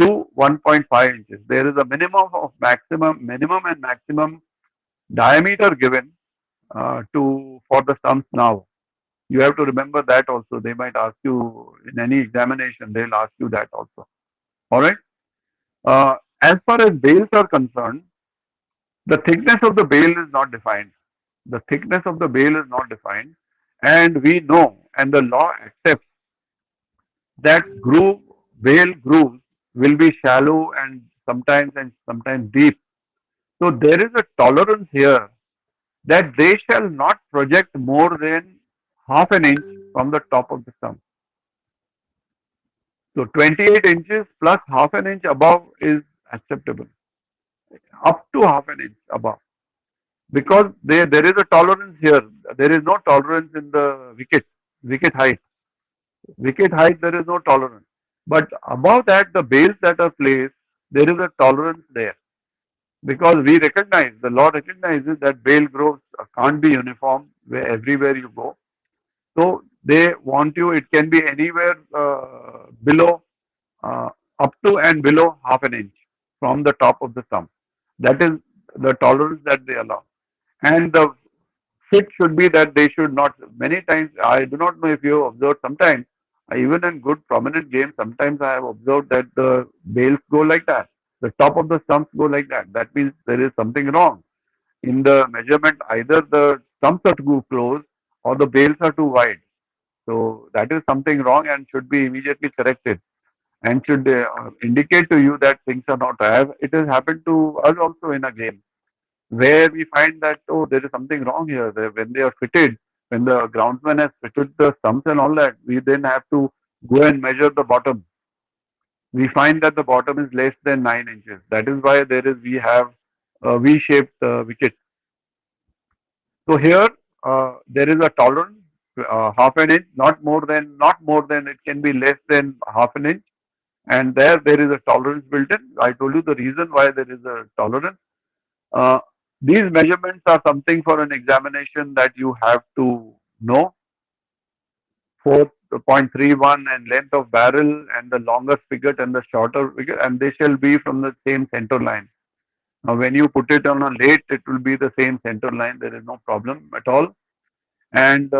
to 1.5 inches. There is a minimum and maximum diameter given to for the stumps now. You have to remember that also. They might ask you in any examination, they'll ask you that also. All right. As far as bales are concerned, the thickness of the bale is not defined. The thickness of the bale is not defined. And we know, and the law accepts that bale grooves will be shallow and sometimes deep. So there is a tolerance here that they shall not project more than half an inch from the top of the stump. So 28 inches plus half an inch above is acceptable, up to half an inch above. Because there is a tolerance here. There is no tolerance in the wicket height. Wicket height, there is no tolerance. But above that, the bales that are placed, there is a tolerance there. Because the law recognizes that bale growth can't be uniform everywhere you go. So they want you, it can be anywhere below up to and below half an inch from the top of the stump. That is the tolerance that they allow. And the fit should be that they should not. Many times, I do not know if you have observed, sometimes, even in good prominent games, sometimes I have observed that the bails go like that. The top of the stumps go like that. That means there is something wrong in the measurement. Either the stumps are too close or the bails are too wide. So that is something wrong and should be immediately corrected and should indicate to you that things are not. It has happened to us also in a game where we find that, oh, there is something wrong here. When they are fitted, when the groundsman has fitted the stumps and all that, we then have to go and measure the bottom. We find that the bottom is less than 9 inches. That is why we have a V-shaped wicket. So here there is a tolerance, half an inch, not more than it can be less than half an inch, and there is a tolerance built in. I told you the reason why there is a tolerance. Uh, these measurements are something for an examination that you have to know. 4.31 and length of barrel and the longer spigot and the shorter spigot, and they shall be from the same center line. Now, when you put it on a late, it will be the same center line. There is no problem at all. And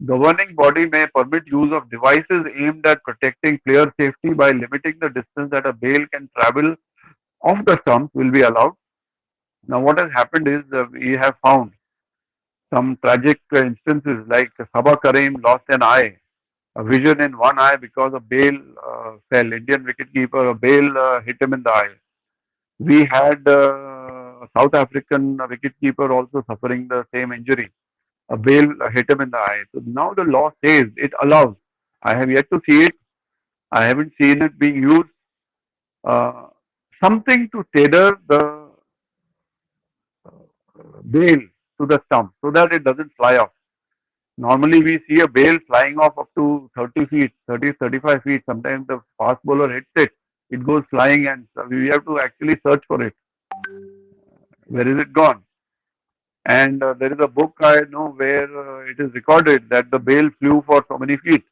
governing body may permit use of devices aimed at protecting player safety by limiting the distance that a bail can travel off the stump will be allowed. Now, what has happened is we have found some tragic instances like Sabah Karim lost an eye, a vision in one eye because a bail fell. Indian wicketkeeper, a bail hit him in the eye. We had a South African wicketkeeper also suffering the same injury. A bail hit him in the eye. So now the law says it allows. I have yet to see it. I haven't seen it being used. Uh, something to tether the bail to the stump so that it doesn't fly off. Normally, we see a bail flying off up to 30 feet, 30, 35 feet. Sometimes the fast bowler hits it, it goes flying, and so we have to actually search for it. Where is it gone? And there is a book I know where it is recorded that the bail flew for so many feet.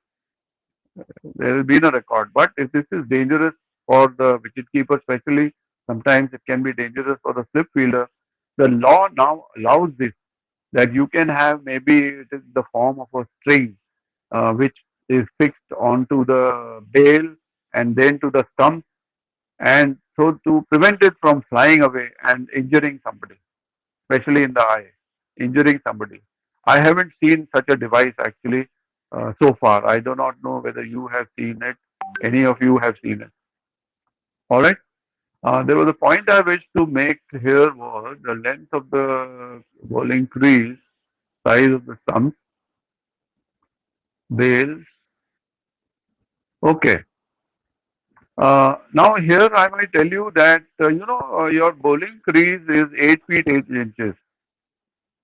There has been a record. But if this is dangerous for the wicketkeeper, especially, sometimes it can be dangerous for the slip fielder. The law now allows this that you can have, maybe it is the form of a string which is fixed onto the bail and then to the stump, and so to prevent it from flying away and injuring somebody, especially in the eye, injuring somebody. I haven't seen such a device actually so far. I do not know whether you have seen it. Any of you have seen it. All right. There was a point I wish to make here was the length of the bowling crease, size of the stump, bails. Okay. Now here I might tell you that your bowling crease is 8 feet 8 inches.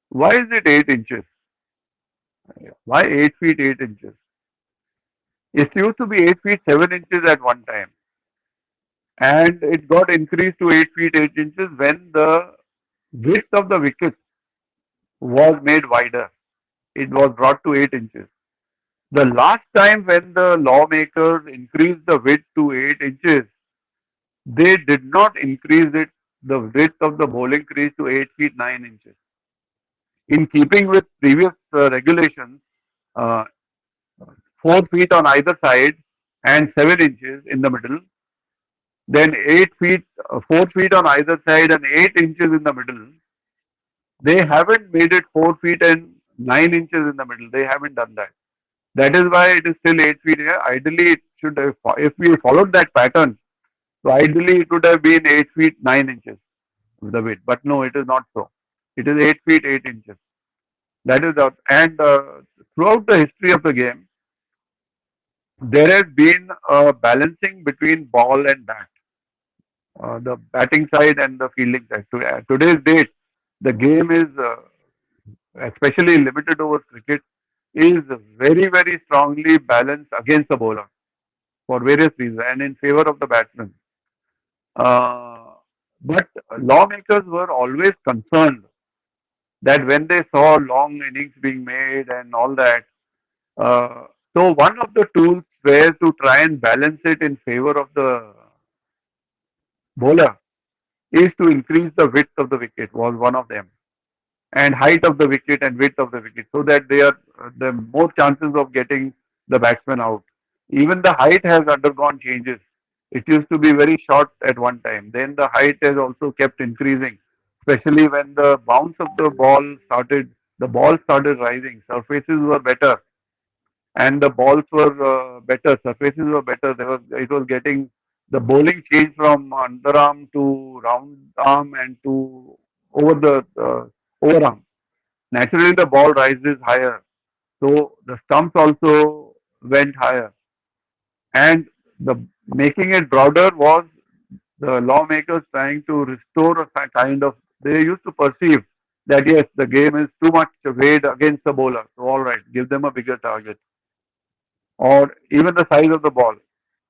Why is it 8 inches? Why 8 feet 8 inches? It used to be 8 feet 7 inches at one time, and it got increased to 8 feet 8 inches when the width of the wicket was made wider. It was brought to 8 inches. The last time when the lawmakers increased the width to 8 inches, they did not increase it, the width of the bowling crease, to 8 feet 9 inches. In keeping with previous regulations, uh, 4 feet on either side and 7 inches in the middle, then 8 feet, 4 feet on either side and 8 inches in the middle. They haven't made it 4 feet and 9 inches in the middle. They haven't done that. That is why it is still 8 feet here. Ideally, it should have, if we followed that pattern, so ideally it would have been 8 feet 9 inches the width. But no, it is not so. It is 8 feet 8 inches. That is out. And throughout the history of the game, there has been a balancing between ball and bat, the batting side and the fielding side. Today's date, the game is, especially limited over cricket, is very, very strongly balanced against the bowler for various reasons and in favor of the batsman. Uh, but lawmakers were always concerned that when they saw long innings being made and all that, uh, so one of the tools where to try and balance it in favor of the bowler is to increase the width of the wicket was one of them, and height of the wicket and width of the wicket, so that they are the more chances of getting the batsman out. Even the height has undergone changes. It used to be very short at one time. Then the height has also kept increasing, especially when the bounce of the ball started rising. Surfaces were better, and the balls were better. Surfaces were better. It was getting the bowling changed from underarm to round arm and to over the overarm. Naturally, the ball rises higher, so the stumps also went higher, and the making it broader was the lawmakers trying to restore a kind of. They used to perceive that yes, the game is too much weight against the bowler, so all right, give them a bigger target, or even the size of the ball.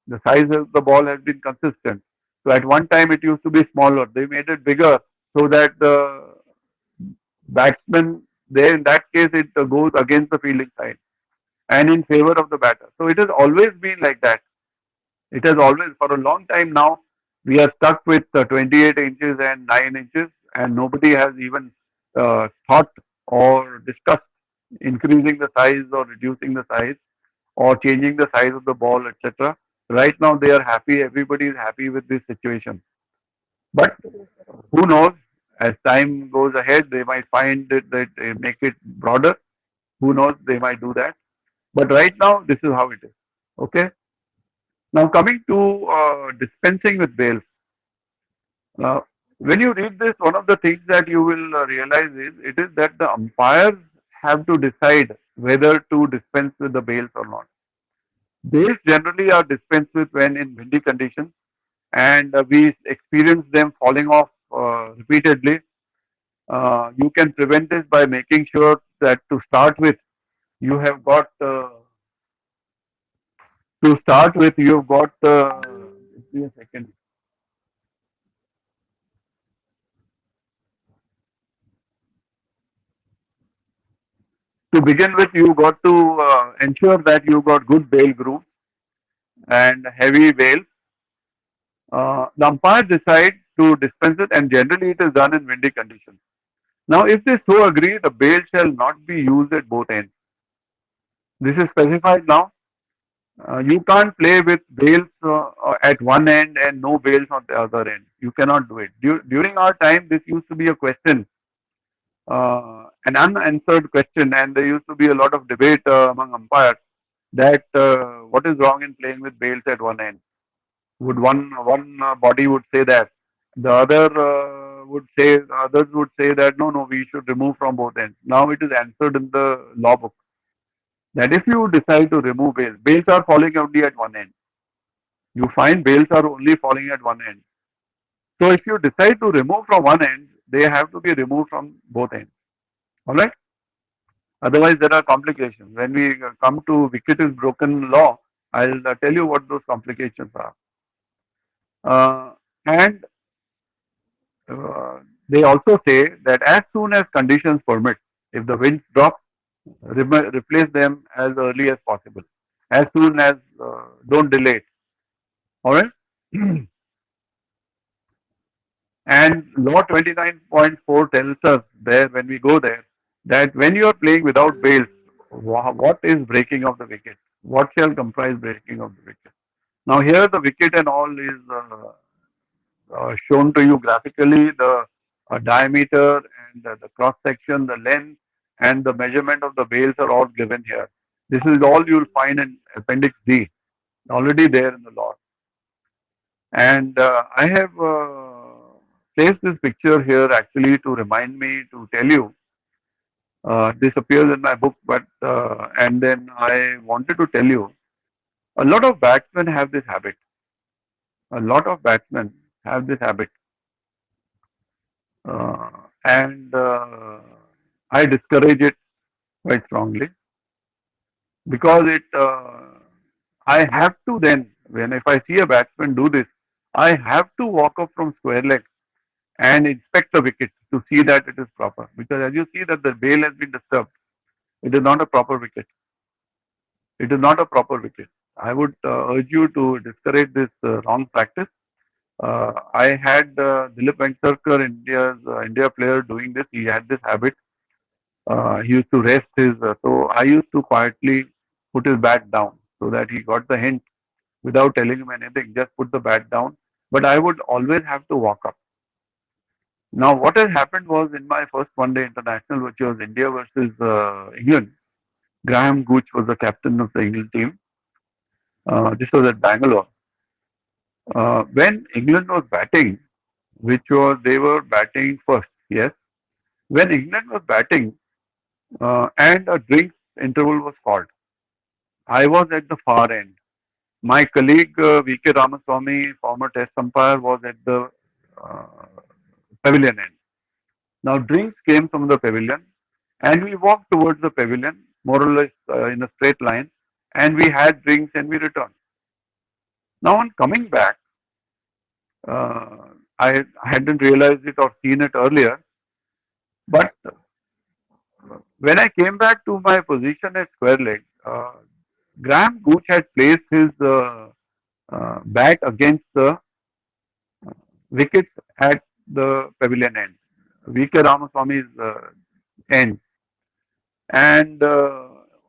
The size of the ball has been consistent. So at one time it used to be smaller. They made it bigger so that the batsman there in that case it goes against the fielding side and in favor of the batter. So it has always been like that. It has always for a long time now we are stuck with 28 inches and 9 inches, and nobody has even thought or discussed increasing the size or reducing the size or changing the size of the ball, etc. Right now they are happy. Everybody is happy with this situation. But who knows? As time goes ahead, they might find it that they make it broader. Who knows? They might do that. But right now, this is how it is. Okay. Now coming to dispensing with bails. Uh, when you read this, one of the things that you will realize is it is that the umpires have to decide whether to dispense with the bails or not. Bails generally are dispensed with when in windy conditions, and we experience them falling off repeatedly. You can prevent this by making sure that to start with, you have got you've got give me a second. To begin with, you got to ensure that you got good bail grooves and heavy bails. The umpire decides to dispense it, and generally it is done in windy conditions. Now, if they so agree, the bail shall not be used at both ends. This is specified now. You can't play with bails at one end and no bails on the other end. You cannot do it. During our time, this used to be a question, an unanswered question, and there used to be a lot of debate among umpires that what is wrong in playing with bails at one end. Would one body would say that, the other others would say that no, we should remove from both ends. Now it is answered in the law book that if you decide to remove bails are falling only at one end. You find bails are only falling at one end. So if you decide to remove from one end, they have to be removed from both ends. All right. Otherwise, there are complications. When we come to wicket is broken law, I'll tell you what those complications are. And they also say that as soon as conditions permit, if the winds drop, replace them as early as possible. As soon as, don't delay it. All right. And law 29.4 tells us there when we go there that when you are playing without bails, what is breaking of the wicket? What shall comprise breaking of the wicket? Now here the wicket and all is shown to you graphically. The diameter and the cross section, the length and the measurement of the bails are all given here. This is all you will find in Appendix D, already there in the law. And I have placed this picture here actually to remind me to tell you. This appears in my book, but and then I wanted to tell you a lot of batsmen have this habit. A lot of batsmen have this habit, uh, and I discourage it quite strongly because it. I have to then when if I see a batsman do this, I have to walk up from square leg and inspect the wicket to see that it is proper. Because as you see that the bail has been disturbed, it is not a proper wicket. It is not a proper wicket. I would urge you to discourage this wrong practice. I had Dilip Venkatarakur, India player, doing this. He had this habit. He used to rest his. So I used to quietly put his bat down so that he got the hint without telling him anything. Just put the bat down. But I would always have to walk up. Now, what has happened was in my first one-day international, which was India versus England. Graham Gooch was the captain of the England team. This was at Bangalore. When England was batting, which was they were batting first, yes. When England was batting and a drinks interval was called, I was at the far end. My colleague V.K. Ramaswamy, former Test umpire, was at the uh, pavilion end. Now drinks came from the pavilion, and we walked towards the pavilion more or less in a straight line, and we had drinks and we returned. Now on coming back, uh, I hadn't realized it or seen it earlier, but when I came back to my position at square leg, Graham Gooch had placed his bat against the wickets at the pavilion end, V.K. Ramaswamy's end. And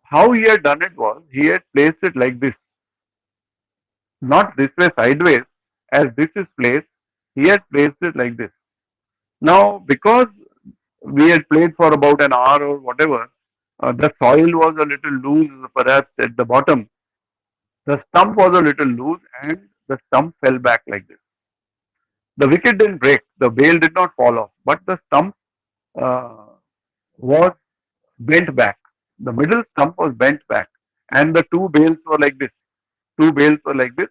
how he had done it was, he had placed it like this, not this way sideways, as this is placed, he had placed it like this. Now, because we had played for about an hour or whatever, the soil was a little loose, perhaps at the bottom. The stump was a little loose, and the stump fell back like this. The wicket didn't break, the bail did not fall off, but the stump uh, was bent back. The middle stump was bent back, and the two bails were like this. Two bails were like this,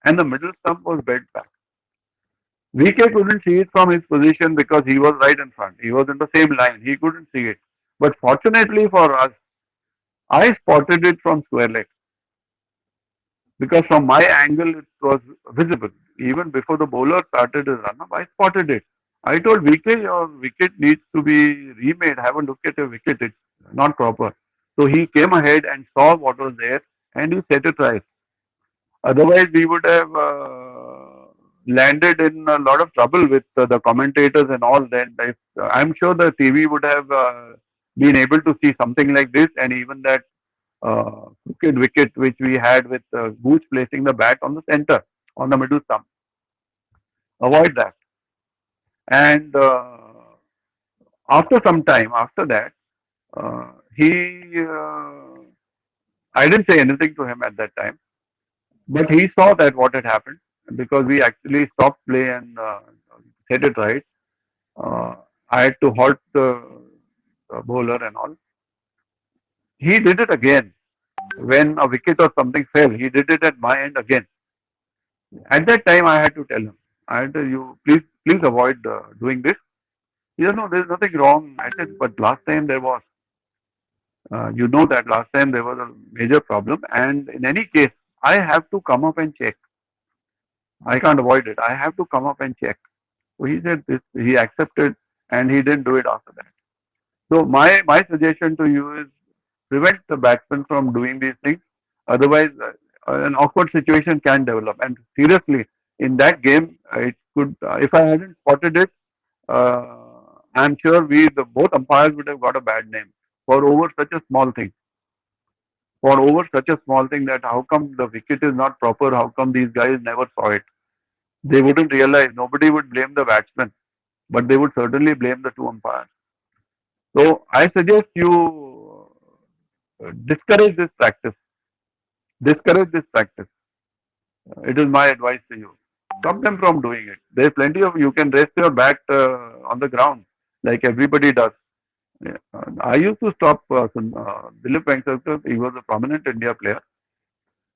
and the middle stump was bent back. VK couldn't see it from his position because he was right in front. He was in the same line. He couldn't see it. But fortunately for us, I spotted it from square leg because from my angle it was visible. Even before the bowler started his run up, I spotted it. I told VK, your wicket needs to be remade. Have a look at your wicket. It's not proper. So he came ahead and saw what was there and he set it right. Otherwise, we would have landed in a lot of trouble with the commentators and all. Then I'm sure the TV would have been able to see something like this, and even that crooked wicket which we had with Gooch placing the bat on the center, on the middle stump. Avoid that. And after some time, after that, he, I didn't say anything to him at that time, but he saw that what had happened because we actually stopped play and set it right. Uh, I had to halt the bowler and all. He did it again when a wicket or something fell. He did it at my end again. At that time, I had to tell him, I had to, you please avoid doing this. He said, no, there is nothing wrong. I said, but last time there was. You know that last time there was a major problem, and in any case, I have to come up and check. I can't avoid it. I have to come up and check. So he said this. He accepted, and he didn't do it after that. So my suggestion to you is prevent the batsman from doing these things. Otherwise, an awkward situation can develop. And seriously, in that game, it could. If I hadn't spotted it, uh, I'm sure the both umpires would have got a bad name for over such a small thing. For over such a small thing that how come the wicket is not proper? How come these guys never saw it? They wouldn't realize. Nobody would blame the batsman, but they would certainly blame the two umpires. So I suggest you discourage this practice. Discourage this practice. It is my advice to you. Stop them from doing it. There's plenty of you can rest your bat on the ground like everybody does. Yeah. I used to stop Dilip Venkatarakur. He was a prominent India player,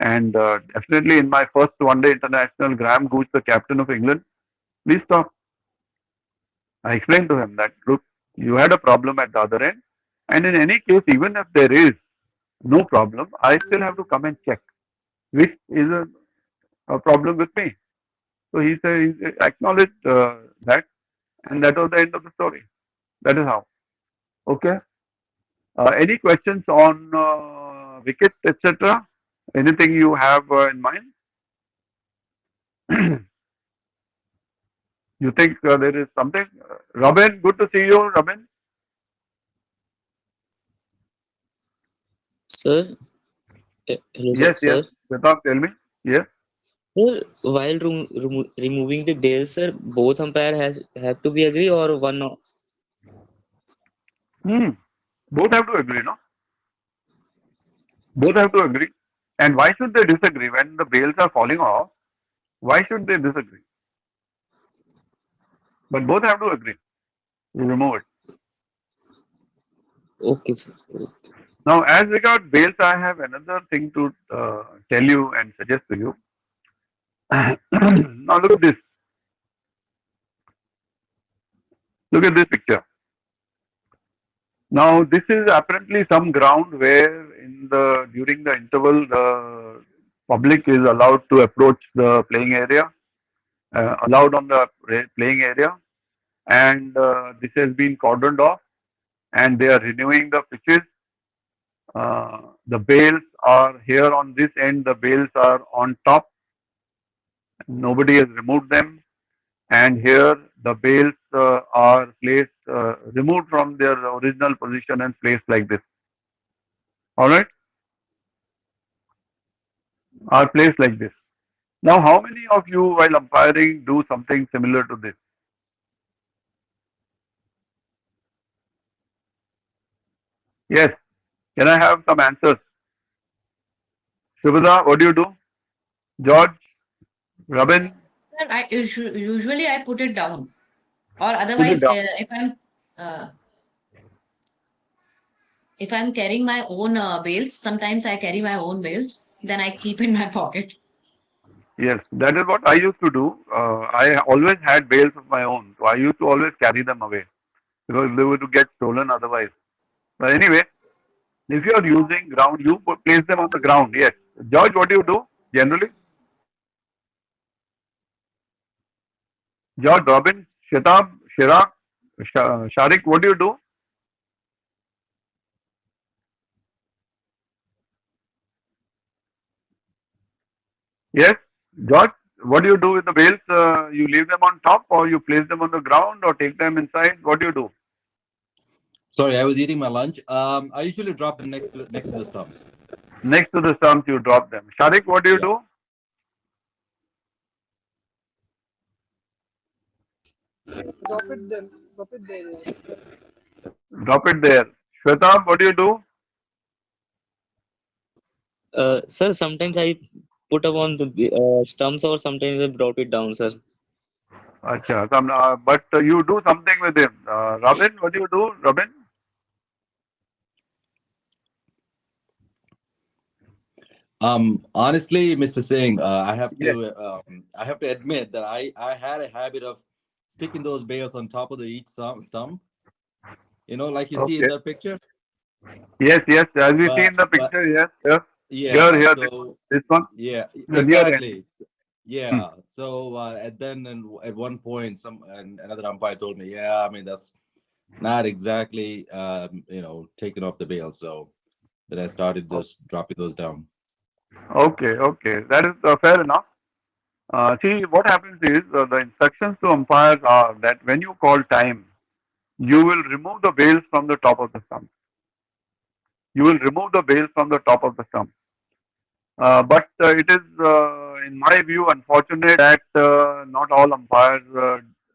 and definitely in my first one-day international, Graham Gooch, the captain of England, please stop. I explained to him that look, you had a problem at the other end, and in any case, even if there is no problem, I still have to come and check, which is a problem with me. So he said, he acknowledged that, and that was the end of the story. That is how. Okay. Any questions on wicket, etc.? Anything you have in mind? You think there is something? Robin, good to see you, Robin. Sir, hello, Yes, yes. sir. Pratap, tell me. Yes. Sir, while removing the bail, sir, both umpire has have to be agree or one. Hmm. Both have to agree, no? Both have to agree. And why should they disagree when the bails are falling off? Why should they disagree? But both have to agree to remove it. Okay, sir. Now, as regard bails, I have another thing to tell you and suggest to you. Now, look at this. Look at this picture. Now, this is apparently some ground where in the during the interval, the public is allowed to approach the playing area, allowed on the playing area, and this has been cordoned off, and they are renewing the pitches. The bales are here on this end. The bales are on top. Nobody has removed them, and here the bales are placed, removed from their original position and placed like this. All right, are placed like this. Now, how many of you, while umpiring, do something similar to this? Yes. Can I have some answers? Shubhada, what do you do? George, Robin, Sir, usually I put it down, or put it otherwise, down. uh, if I'm carrying my own bales, sometimes I carry my own bales. Then I keep in my pocket. Yes, that is what I used to do. I always had bales of my own, so I used to always carry them away because they were to get stolen otherwise. But anyway, if you are using ground, you place them on the ground. Yes. George, what do you do generally? George, Robin, Shatab, Shirak, Sharik, what do you do? Yes. George, what do you do with the bales? You leave them on top or you place them on the ground or take them inside? What do you do? Sorry, I was eating my lunch. I usually drop them next to the stumps. Next to the stumps, you drop them. Sharik, what do you Yeah. do? Drop it there. Drop it there. Shweta, what do you do? Sir, sometimes I put up on the stumps or sometimes I brought it down, sir. Acha, but you do something with him. Robin, what do you do? Robin? Honestly, Mr. Singh, Yes. I have to admit that I had a habit of sticking those bales on top of the each stump. Like you see in Okay. that picture. Yes, yes. As we see in the But picture, yes, yes. Here, yeah, here, so this one, yeah, the near end. exactly. Hmm. Yeah. So at one point, another umpire told me, yeah, I mean that's not exactly taking off the bale. So then I started just dropping those down. Okay, okay. That is fair enough. See, what happens is the instructions to umpires are that when you call time, you will remove the bails from the top of the stump. You will remove the bails from the top of the stump. But it is, in my view, unfortunate that not all umpires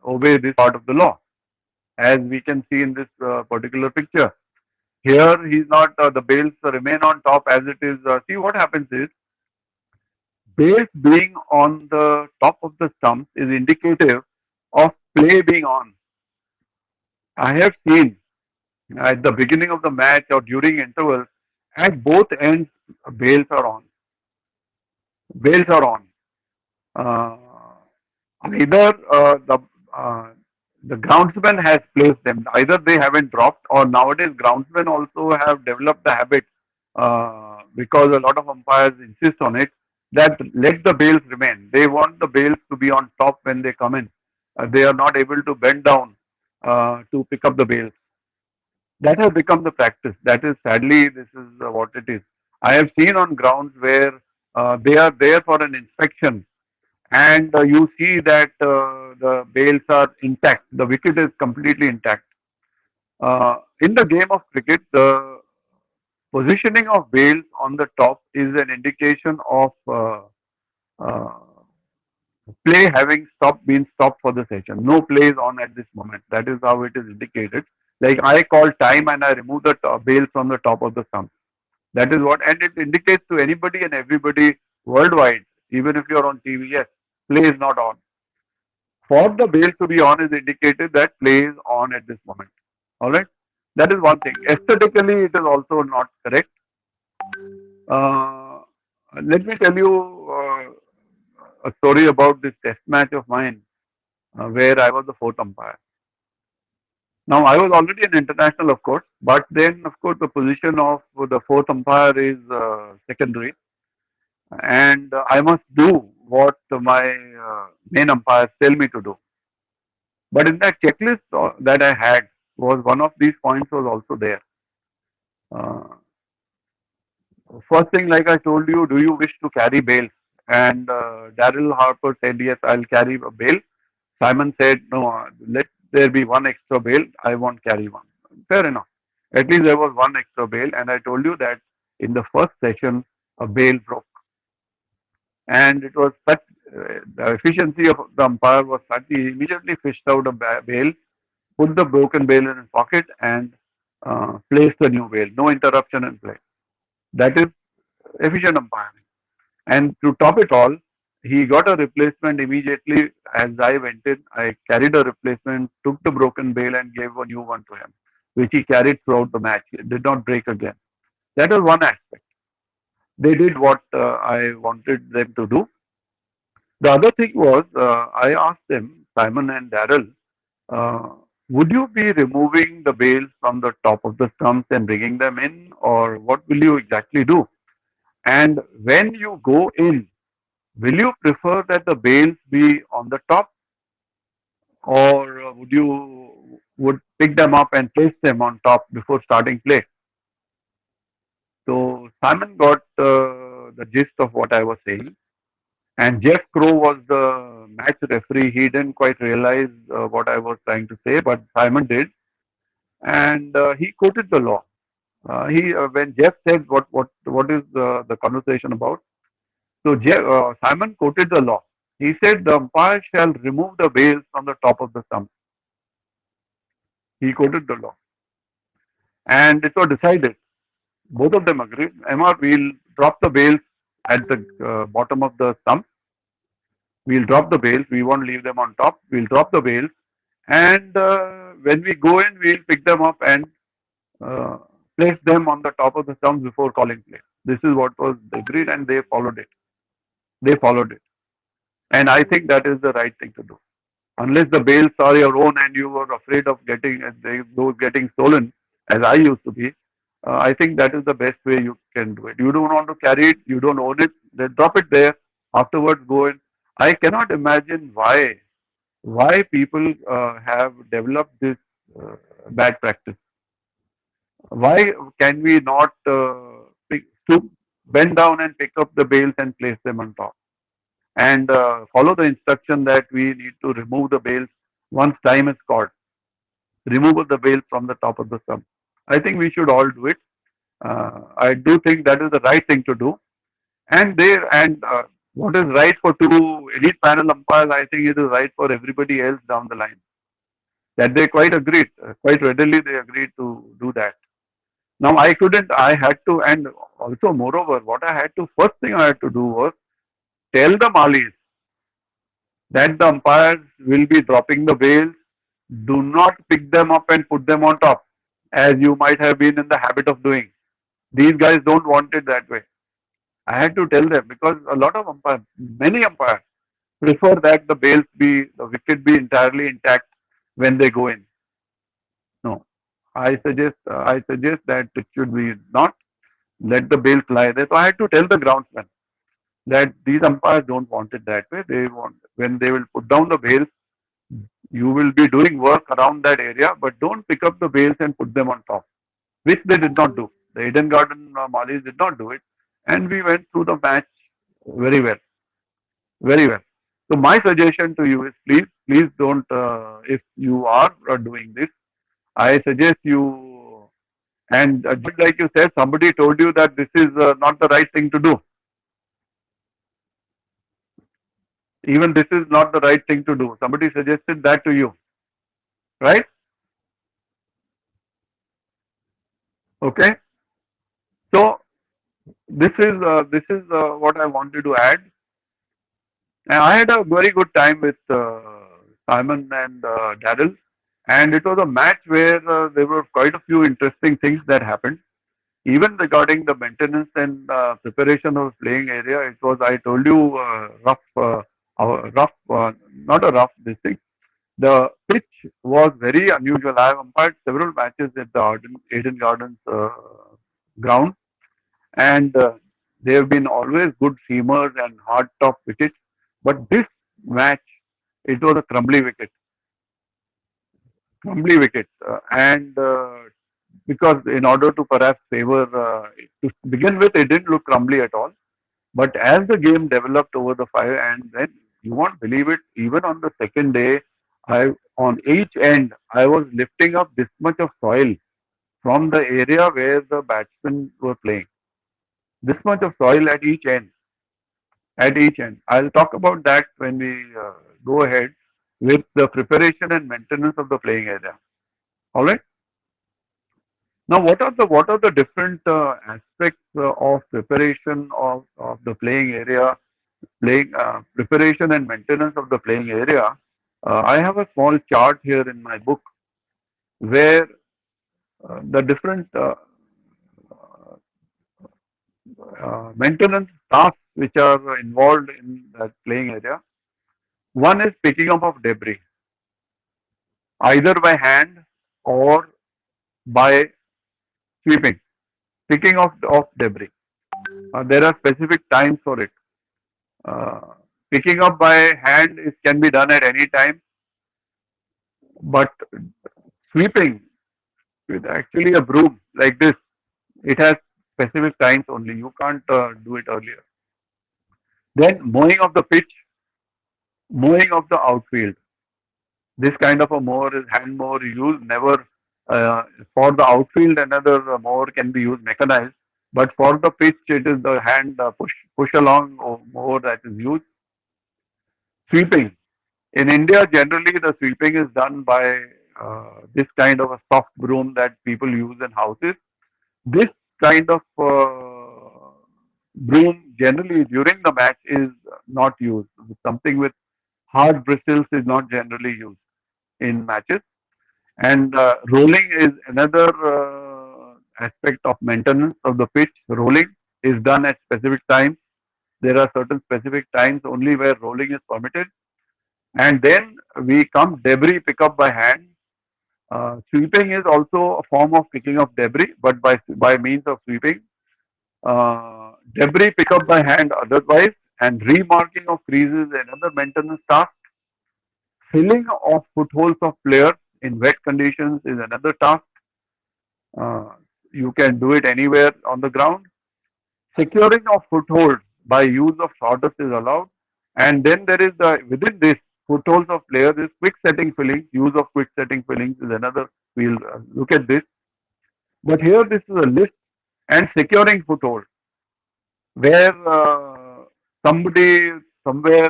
obey this part of the law, as we can see in this particular picture. Here, he's not, the bails remain on top as it is. See, what happens is, bails being on the top of the stumps is indicative of play being on. I have seen at the beginning of the match or during intervals, at both ends, bails are on. Bails are on. Uh, Either uh, the groundsman has placed them, either they haven't dropped, or nowadays groundsmen also have developed the habit because a lot of umpires insist on it that let the bails remain. They want the bails to be on top when they come in. They are not able to bend down to pick up the bails. That has become the practice. That is sadly, this is what it is. I have seen on grounds where they are there for an inspection, and you see that the bails are intact. The wicket is completely intact. In the game of cricket, the positioning of bails on the top is an indication of uh, play having stopped, been stopped for the session. No play is on at this moment. That is how it is indicated. Like I call time and I remove the bails from the top of the stump. That is what, and it indicates to anybody and everybody worldwide, even if you're on TV, yes, play is not on. For the bail to be on is indicated that play is on at this moment. All right, that is one thing. Aesthetically, it is also not correct. Uh, Let me tell you a story about this test match of mine where I was the fourth umpire. Now, I was already an international, of course, but then, of course, the position of the fourth umpire is secondary, and I must do what my main umpires tell me to do. But in that checklist that I had, was one of these points was also there. Uh, First thing, like I told you, do you wish to carry bail? And Daryl Harper said, yes, I'll carry a bail. Simon said, no, let there be one extra bail. I won't carry one. Fair enough. At least there was one extra bail. And I told you that in the first session, a bail broke. And it was such, the efficiency of the umpire was such, he immediately fished out a bail, put the broken bail in his pocket, and placed the new bail. No interruption in play. That is efficient umpiring. And to top it all, he got a replacement immediately as I went in. I carried a replacement, took the broken bail and gave a new one to him, which he carried throughout the match. It did not break again. That was one aspect. They did what I wanted them to do. The other thing was, I asked them, Simon and Daryl, uh, would you be removing the bails from the top of the stumps and bringing them in, or what will you exactly do? And when you go in, will you prefer that the bails be on the top, or would you would pick them up and place them on top before starting play? So Simon got the gist of what I was saying, and Jeff Crow was the match referee. He didn't quite realize what I was trying to say, but Simon did, and he quoted the law. He When Jeff said what is the conversation about, so Simon quoted the law. He said the umpire shall remove the bails from the top of the stump. He quoted the law. And it was decided. Both of them agreed. Emma, we'll drop the bails at the bottom of the stump. We'll drop the bails. We won't leave them on top. We'll drop the bails. And when we go in, we'll pick them up and uh, place them on the top of the stump before calling play. This is what was agreed, and they followed it. They followed it. And I think that is the right thing to do. Unless the bails are your own and you were afraid of getting those getting stolen, as I used to be, I think that is the best way you can do it. You don't want to carry it, you don't own it, then drop it there. Afterwards, go in. I cannot imagine why people have developed this bad practice. Why can we not stoop, bend down and pick up the bails and place them on top? And follow the instruction that we need to remove the bales once time is called. Remove the bale from the top of the stump. I think we should all do it. I do think that is the right thing to do. And what is right for two elite panel umpires, I think it is right for everybody else down the line. That they quite agreed, quite readily they agreed to do that. Now I couldn't, I had to, and also moreover, what I had to, first thing I had to do was tell the Malis that the umpires will be dropping the bails. Do not pick them up and put them on top, as you might have been in the habit of doing. These guys don't want it that way. I had to tell them because a lot of umpires, many umpires, prefer that the wicket be entirely intact when they go in. No, I suggest that it should be not. Let the bails lie there. So I had to tell the groundsman that these umpires don't want it that way. They want when they will put down the bails, you will be doing work around that area, but don't pick up the bales and put them on top, which they did not do. The Eden Garden Malis did not do it, and we went through the match very well, very well. So my suggestion to you is please don't. If you are doing this, I suggest you. And just like you said, somebody told you that this is not the right thing to do. Even this is not the right thing to do. Somebody suggested that to you, right? Okay. So this is what I wanted to add. And I had a very good time with Simon and Daryl, and it was a match where there were quite a few interesting things that happened. Even regarding the maintenance and preparation of playing area, it was, I told you, not a rough this thing. The pitch was very unusual. I have umpired several matches at the Eden Gardens ground, and they have been always good seamers and hard top wickets. But this match, it was a crumbly wicket, and because in order to perhaps favor, to begin with, it didn't look crumbly at all. But as the game developed over the five, and then you won't believe it, even on the second day, I on each end I was lifting up this much of soil from the area where the batsmen were playing. This much of soil at each end. At each end. I'll talk about that when we go ahead with the preparation and maintenance of the playing area. All right. Now, what are the different aspects of preparation of the playing area, playing preparation and maintenance of the playing area? I have a small chart here in my book where the different maintenance tasks which are involved in that playing area. One is picking up of debris, either by hand or by sweeping. Picking of debris. There are specific times for it. Uh, Picking up by hand can be done at any time, but sweeping with actually a broom like this, it has specific times only. You can't do it earlier. Then mowing of the pitch, mowing of the outfield. This kind of a mower is hand mower used. Never for the outfield. Another mower can be used mechanized, but for the pitch, it is the hand push along mower that is used. Sweeping. In India, generally the sweeping is done by this kind of a soft broom that people use in houses. This kind of broom generally during the match is not used. Something with hard bristles is not generally used in matches. And rolling is another aspect of maintenance of the pitch. Rolling is done at specific times. There are certain specific times only where rolling is permitted. And then we come debris pickup by hand. Sweeping is also a form of picking up debris, but by means of sweeping. Debris pickup by hand otherwise, and remarking of creases another maintenance task. Filling of footholds of players in wet conditions is another task. Uh, you can do it anywhere on the ground. Securing of footholds by use of sawdust is allowed. And then there is within this footholds of players is quick setting fillings. Use of quick setting fillings is another. We'll look at this. But here this is a list, and securing foothold where somebody somewhere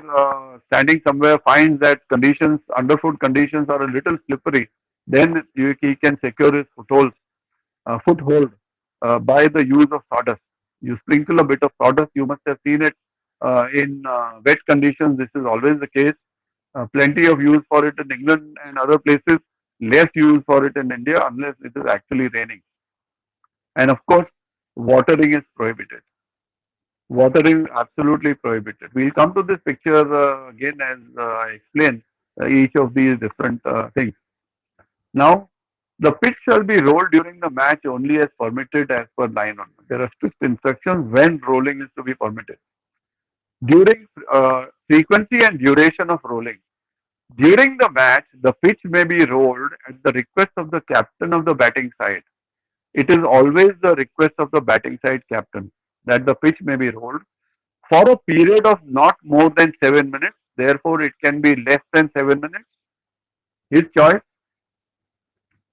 standing somewhere finds that conditions underfoot conditions are a little slippery, then he can secure his foothold by the use of sawdust. You sprinkle a bit of sawdust. You must have seen it in wet conditions. This is always the case. Plenty of use for it in England and other places. Less use for it in India unless it is actually raining. And of course, watering is prohibited. Watering absolutely prohibited. We'll come to this picture again as I explain each of these different things. Now, the pitch shall be rolled during the match only as permitted as per line on. There are strict instructions when rolling is to be permitted. During frequency and duration of rolling. During the match, the pitch may be rolled at the request of the captain of the batting side. it is always the request of the batting side captain that the pitch may be rolled for a period of not more than 7 minutes. Therefore, it can be less than 7 minutes, his choice,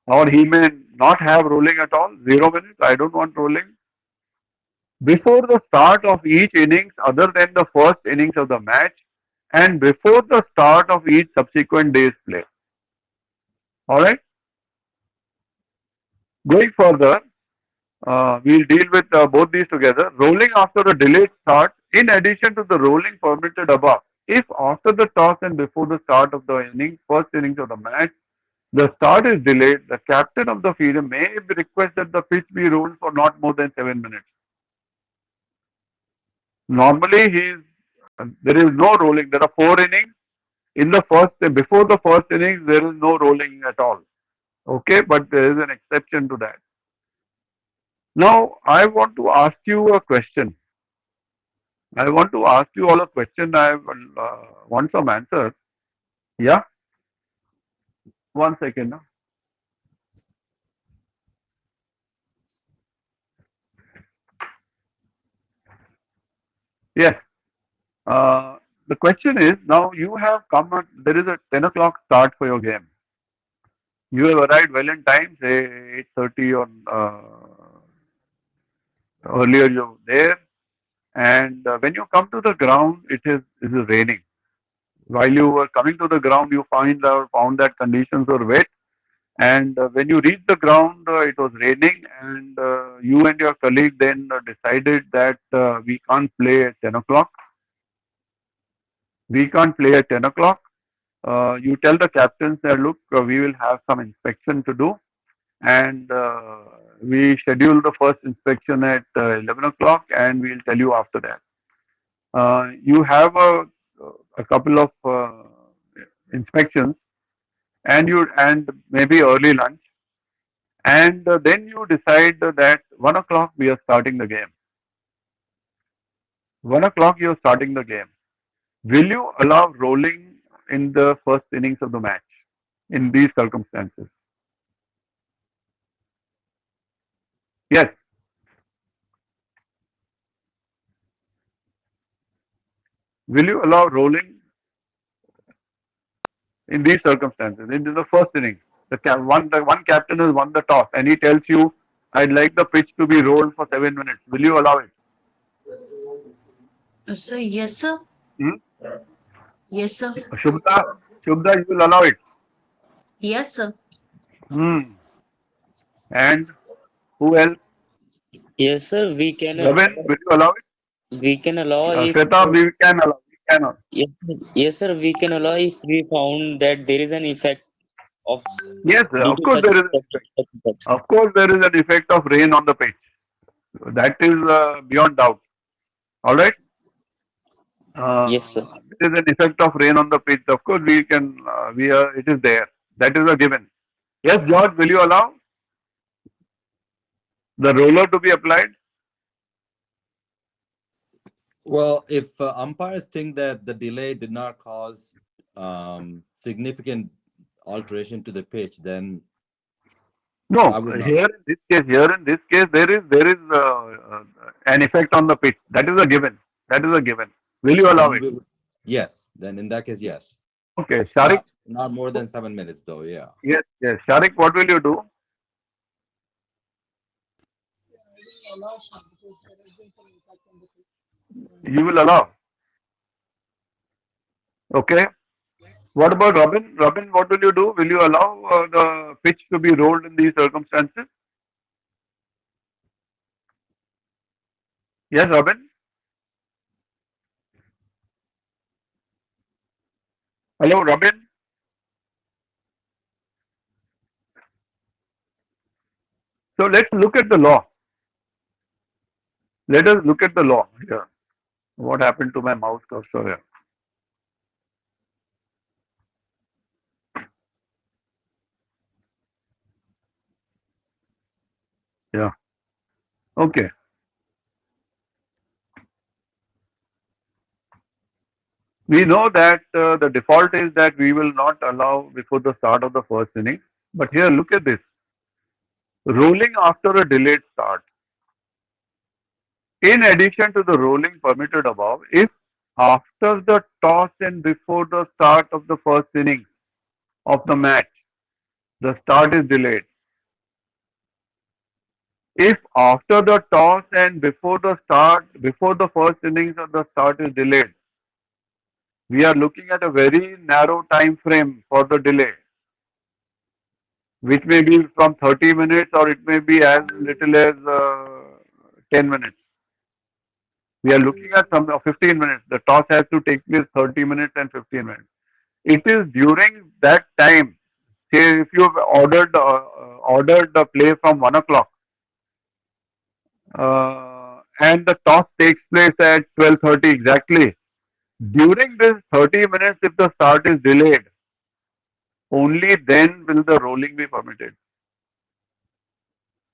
or he may not have rolling at all, 0 minutes. I don't want rolling. Before the start of each innings, other than the first innings of the match, and before the start of each subsequent day's play. All right. Going further, we'll deal with both these together. Rolling after a delayed start, in addition to the rolling permitted above, if after the toss and before the start of the innings, first innings of the match, the start is delayed, the captain of the field may request that the pitch be rolled for not more than 7 minutes. Normally, there is no rolling. There are 4 innings. In the first, before the first innings, there is no rolling at all. Okay, but there is an exception to that. Now, I want to ask you a question. I want to ask you all a question. I want some answers. Yeah, 1 second. Yes. The question is, now you have come at, there is a 10 o'clock start for your game. You have arrived well in time, say 8:30 or earlier you're there. And when you come to the ground, it is raining. While you were coming to the ground, you found that conditions were wet. And when you reached the ground, it was raining, and you and your colleague then decided that we can't play at 10 o'clock. We can't play at 10 o'clock. You tell the captains that, look, we will have some inspection to do, and we schedule the first inspection at 11 o'clock, and we'll tell you after that. You have a couple of inspections, and maybe early lunch, and then you decide that 1 o'clock we are starting the game. 1 o'clock you are starting the game. Will you allow rolling in the first innings of the match in these circumstances? Yes. Will you allow rolling in these circumstances in the first innings? The one captain has won the toss and he tells you, "I'd like the pitch to be rolled for 7 minutes." Will you allow it? So yes, sir. Hmm? Yes, sir. Shubda, you will allow it. Yes, sir. Hmm. And who else? Yes, sir. Robin, will you allow it? We can allow if Shweta, we can allow. We cannot. yes, yes, sir. We can allow if we found that there is an effect of Yes, due of to course such, there is an effect. such effect. Of course there is an effect of rain on the pitch. That is beyond doubt. All right. Yes, sir. There is an effect of rain on the pitch. Of course, we can. We are. It is there. That is a given. Yes, George. Will you allow the roller to be applied? Well, if umpires think that the delay did not cause significant alteration to the pitch, then I No. would not. Here in this case, there is an effect on the pitch. That is a given. That is a given. Will you allow Then it? yes. Then in that case, yes. Okay, Sharik. Not more than 7 minutes, though. Yeah. Yes, yes. Sharik, what will you do? You will allow. Okay. What about Robin? Robin, what will you do? Will you allow the pitch to be rolled in these circumstances? Yes, Robin. Hello, Robin. So let's look at the law. Let us look at the law here. What happened to my mouse cursor here? Yeah. Okay. We know that the default is that we will not allow before the start of the first inning. But here, look at this. Rolling after a delayed start. In addition to the rolling permitted above, if after the toss and before the start of the first inning of the match, the start is delayed. If after the toss and before the first innings of the start is delayed, we are looking at a very narrow time frame for the delay, which may be from 30 minutes or it may be as little as 10 minutes. We are looking at some 15 minutes. The toss has to take place 30 minutes and 15 minutes. It is during that time. Say if you have ordered the play from 1 o'clock and the toss takes place at 12:30 exactly. During this 30 minutes, if the start is delayed, only then will the rolling be permitted.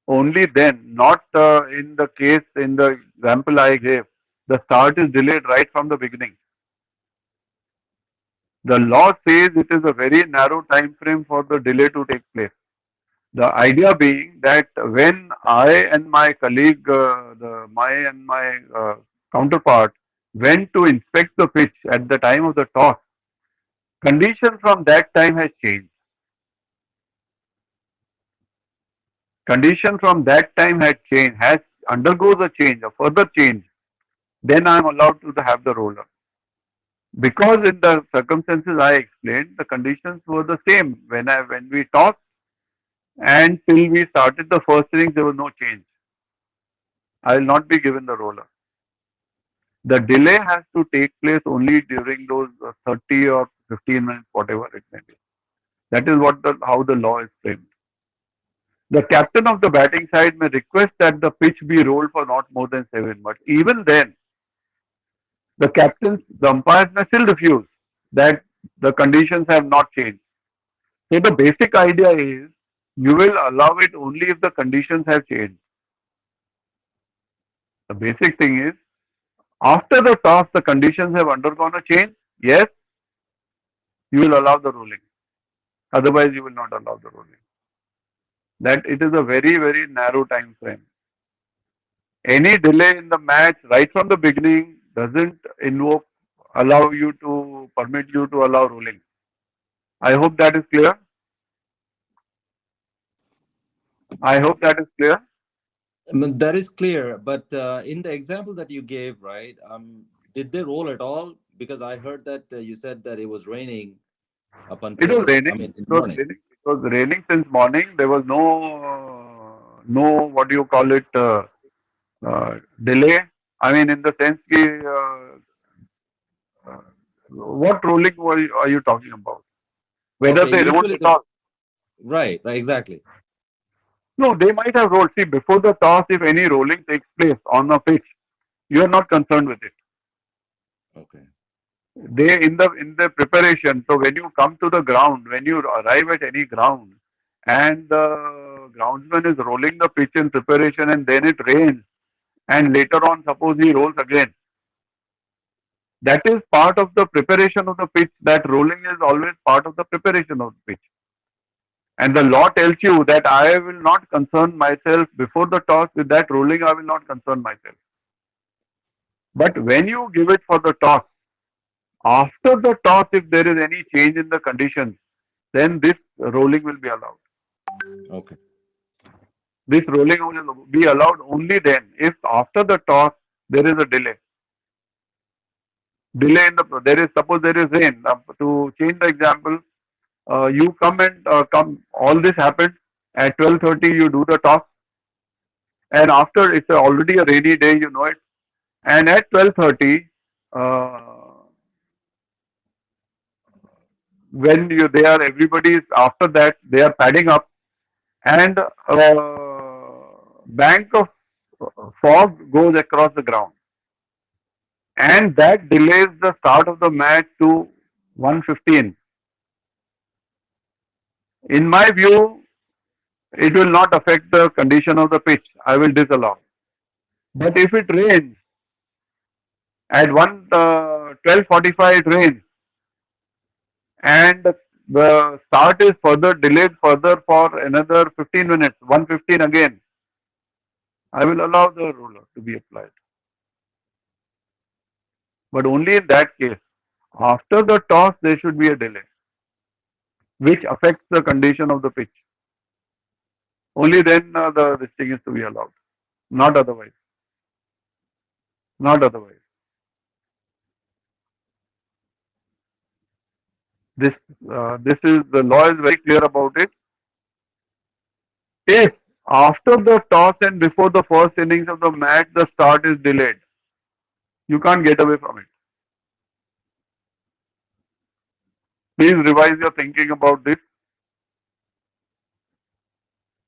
Only then, not in the case in the example I gave. The start is delayed right from the beginning. The law says it is a very narrow time frame for the delay to take place. The idea being that when I and my colleague, my counterpart went to inspect the pitch at the time of the toss, condition from that time has changed. Condition from that time had changed, has undergoes a change, a further change. Then I am allowed to have the roller. Because in the circumstances I explained, the conditions were the same when we tossed and till we started the first innings, there was no change. I will not be given the roller. The delay has to take place only during those 30 or 15 minutes, whatever it may be. That is what how the law is framed. The captain of the batting side may request that the pitch be rolled for not more than 7, but even then, the umpires may still refuse that the conditions have not changed. So the basic idea is you will allow it only if the conditions have changed. The basic thing is after the toss, the conditions have undergone a change. Yes, you will allow the rolling. Otherwise, you will not allow the rolling. That it is a very, very narrow time frame. Any delay in the match right from the beginning doesn't permit you to allow rolling. I hope that is clear. I hope that is clear. I mean, that is clear, but in the example that you gave, right? Did they roll at all? Because I heard that you said that it was raining up It was until, I raining. mean, in It the was morning. raining. It was raining since morning. There was no what do you call it delay. I mean, in the sense, uh, what rolling are you talking about? Whether Okay, they rolled usually at all? right, right, exactly. No, they might have rolled. See, before the toss, if any rolling takes place on a pitch, you are not concerned with it. Okay, They in the preparation. So when you come to the ground, when you arrive at any ground, and the groundsman is rolling the pitch in preparation, and then it rains, and later on, suppose he rolls again. That is part of the preparation of the pitch. That rolling is always part of the preparation of the pitch. And the law tells you that I will not concern myself before the toss with that rolling. I will not concern myself. But when you give it for the toss, after the toss, if there is any change in the conditions, then this rolling will be allowed. okay, This rolling will be allowed only then if after the toss there is a delay. Delay in there is suppose there is rain. To change the example, you come. All this happened at 12:30. You do the toss, and after it's already a rainy day. You know it, and at 12:30. When they are everybody is after that they are padding up and bank of fog goes across the ground and that delays the start of the match to 1:15. In my view, it will not affect the condition of the pitch. I will disallow. But if it rains at 12:45 it rains and the start is further delayed further for another 15 minutes, 1:15 again, I will allow the roller to be applied. But only in that case. After the toss, there should be a delay, which affects the condition of the pitch. Only then this thing is to be allowed. Not otherwise. Not otherwise. This this is the law is very clear about it. If after the toss and before the first innings of the match the start is delayed, you can't get away from it. Please revise your thinking about this.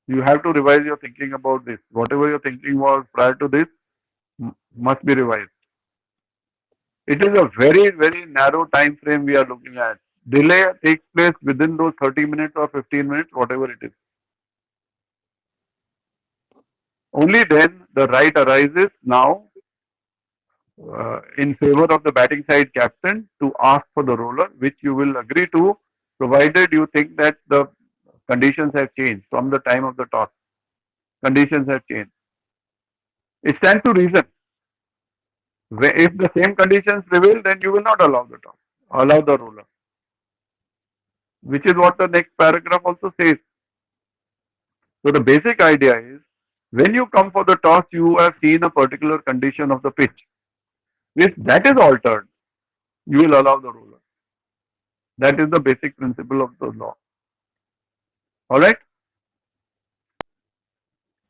You have to revise your thinking about this. Whatever your thinking was prior to this must be revised. It is a very, very narrow time frame we are looking at. Delay takes place within those 30 minutes or 15 minutes, whatever it is. Only then the right arises now in favor of the batting side captain to ask for the roller, which you will agree to, provided you think that the conditions have changed from the time of the toss. Conditions have changed. It stands to reason. If the same conditions prevail, then you will not allow the toss, allow the roller, which is what the next paragraph also says. So the basic idea is, when you come for the toss, you have seen a particular condition of the pitch. If that is altered, you will allow the roller. That is the basic principle of the law. Alright?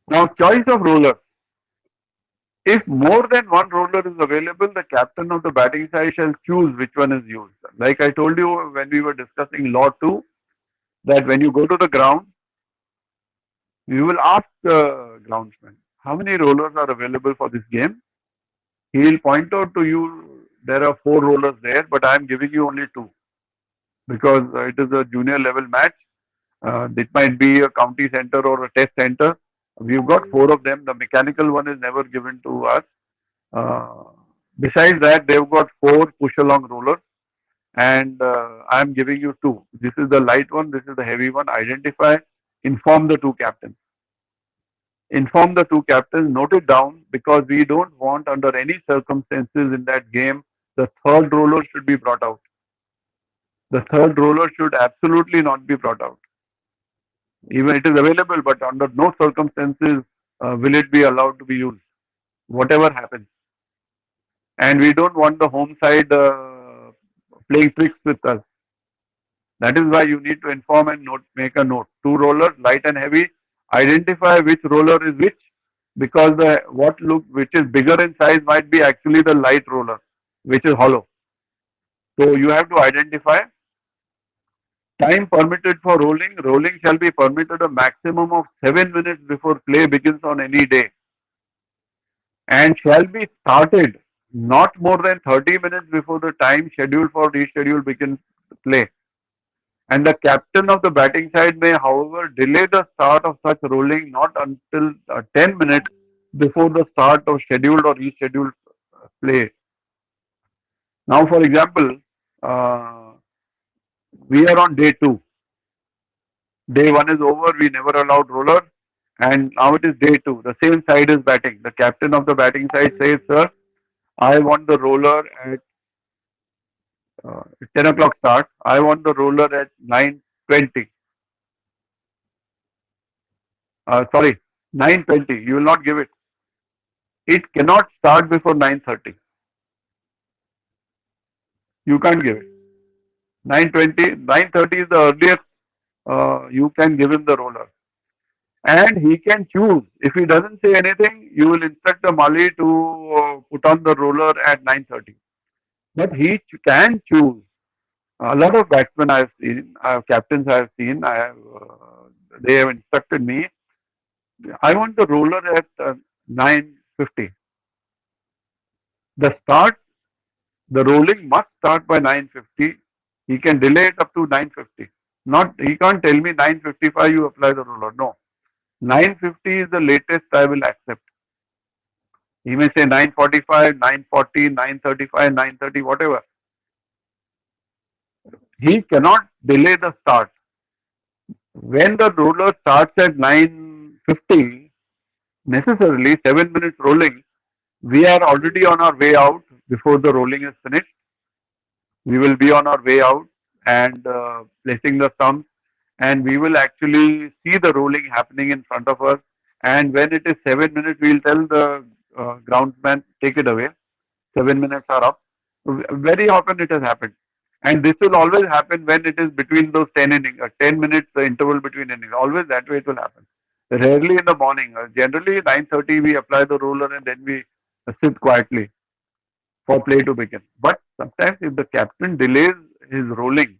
Now, choice of roller. If more than one roller is available, the captain of the batting side shall choose which one is used. Like I told you when we were discussing Law 2, that when you go to the ground, you will ask the groundsman, how many rollers are available for this game? He will point out to you, there are 4 rollers there, but I am giving you only 2 because it is a junior level match. It might be a county center or a test center. We've got 4 of them. The mechanical one is never given to us. Uh, Besides that, they've got 4 push along rollers, and I'm giving you 2. This is the light one, this is the heavy one. Identify, inform the 2 captains. Inform the 2 captains, note it down, because we don't want under any circumstances in that game the third roller should be brought out. The third roller should absolutely not be brought out. Even it is available, but under no circumstances will it be allowed to be used, whatever happens. And we don't want the home side playing tricks with us. That is why you need to inform and make a note. 2 rollers, light and heavy. Identify which roller is which, because which is bigger in size might be actually the light roller, which is hollow. So you have to identify. Time permitted for rolling. Rolling shall be permitted a maximum of 7 minutes before play begins on any day, and shall be started not more than 30 minutes before the time scheduled for reschedule begins play. And the captain of the batting side may, however, delay the start of such rolling not until 10 minutes before the start of scheduled or rescheduled play. Now, for example, uh, we are on day 2. Day 1 is over, we never allowed roller, and now it is day 2. The same side is batting. The captain of the batting side says, sir, I want the roller at 10 o'clock start. I want the roller at 9:20. Sorry, 9:20. You will not give it. It cannot start before 9:30. You can't give it. 9:20, 9:30 is the earliest you can give him the roller. And he can choose. If he doesn't say anything, you will instruct the Mali to put on the roller at 9:30. But he can choose. A lot of batsmen I have seen, captains I have seen, they have instructed me, I want the roller at 9:50. The start, the rolling must start by 9:50. He can delay it up to 9:50. Not, he can't tell me 9:55 you apply the roller. No. 9:50 is the latest I will accept. He may say 9:45, 9:40, 9:35, 9:30, whatever. he cannot delay the start. When the roller starts at 9:50, necessarily 7 minutes rolling, we are already on our way out before the rolling is finished. We will be on our way out and placing the stumps, and we will actually see the rolling happening in front of us. And when it is 7 minutes, we will tell the groundsman, take it away. 7 minutes are up. Very often it has happened. And this will always happen when it is between those 10 innings, 10 minutes, the interval between innings. Always that way it will happen. Rarely in the morning. Generally 9:30 we apply the roller and then we sit quietly for play to begin. But sometimes if the captain delays his rolling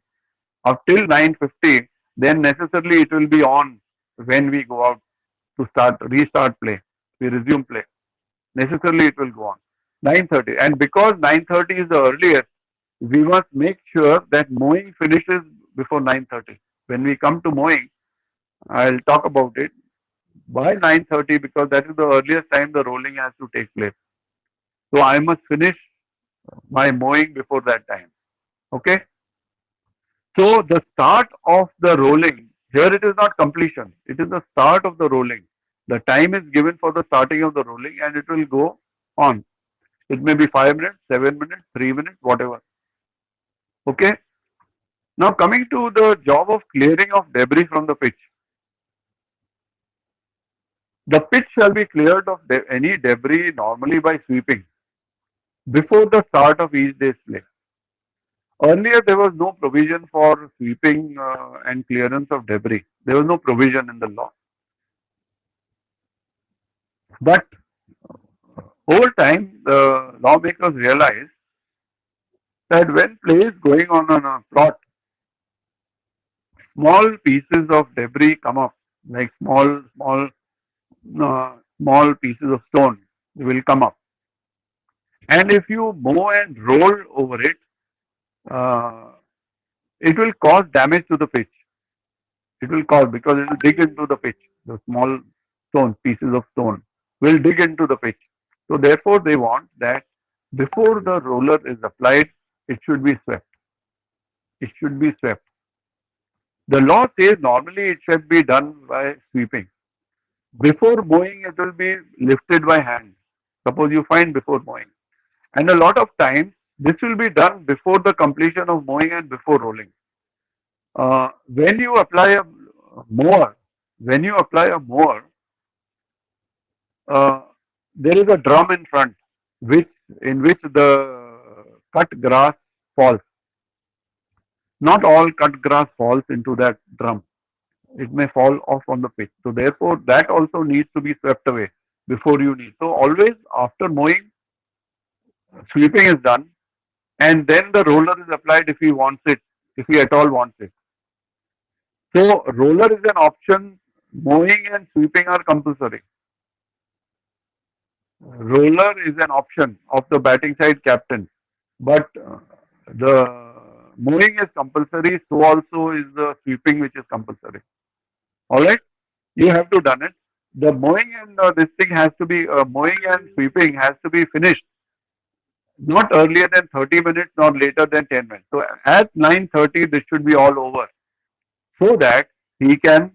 up till 9:50, then necessarily it will be on when we go out to restart play. We resume play. Necessarily it will go on. 9:30. And because 9:30 is the earliest, we must make sure that mowing finishes before 9:30. When we come to mowing, I'll talk about it by 9:30 because that is the earliest time the rolling has to take place. So I must finish my mowing before that time. Okay. So the start of the rolling, here it is not completion, it is the start of the rolling. The time is given for the starting of the rolling and it will go on. It may be 5 minutes, 7 minutes, 3 minutes, whatever. Okay. Now coming to the job of clearing of debris from the pitch. The pitch shall be cleared of any debris normally by sweeping before the start of each day's play. Earlier, there was no provision for sweeping and clearance of debris. There was no provision in the law. But over time, the lawmakers realized that when play is going on a plot, small pieces of debris come up, like small pieces of stone will come up. And if you mow and roll over it, uh, it will cause damage to the pitch. It will cause because it will dig into the pitch. The small pieces of stone will dig into the pitch. So therefore, they want that before the roller is applied, it should be swept. It should be swept. The law says normally it should be done by sweeping. Before mowing, it will be lifted by hand. Suppose you find before mowing. And a lot of times, this will be done before the completion of mowing and before rolling. When you apply a mower, when you apply a mower, uh, there is a drum in front, which in which the cut grass falls. Not all cut grass falls into that drum. It may fall off on the pitch. So therefore, that also needs to be swept away before you need. So always after mowing, sweeping is done, and then the roller is applied if he wants it, if he at all wants it. So roller is an option. Mowing and sweeping are compulsory. Roller is an option of the batting side captain, but the mowing is compulsory. So also is the sweeping, which is compulsory. All right, you have to done it. The mowing and this thing has to be mowing and sweeping has to be finished not earlier than 30 minutes, not later than 10 minutes. So at 9:30, this should be all over, so that he can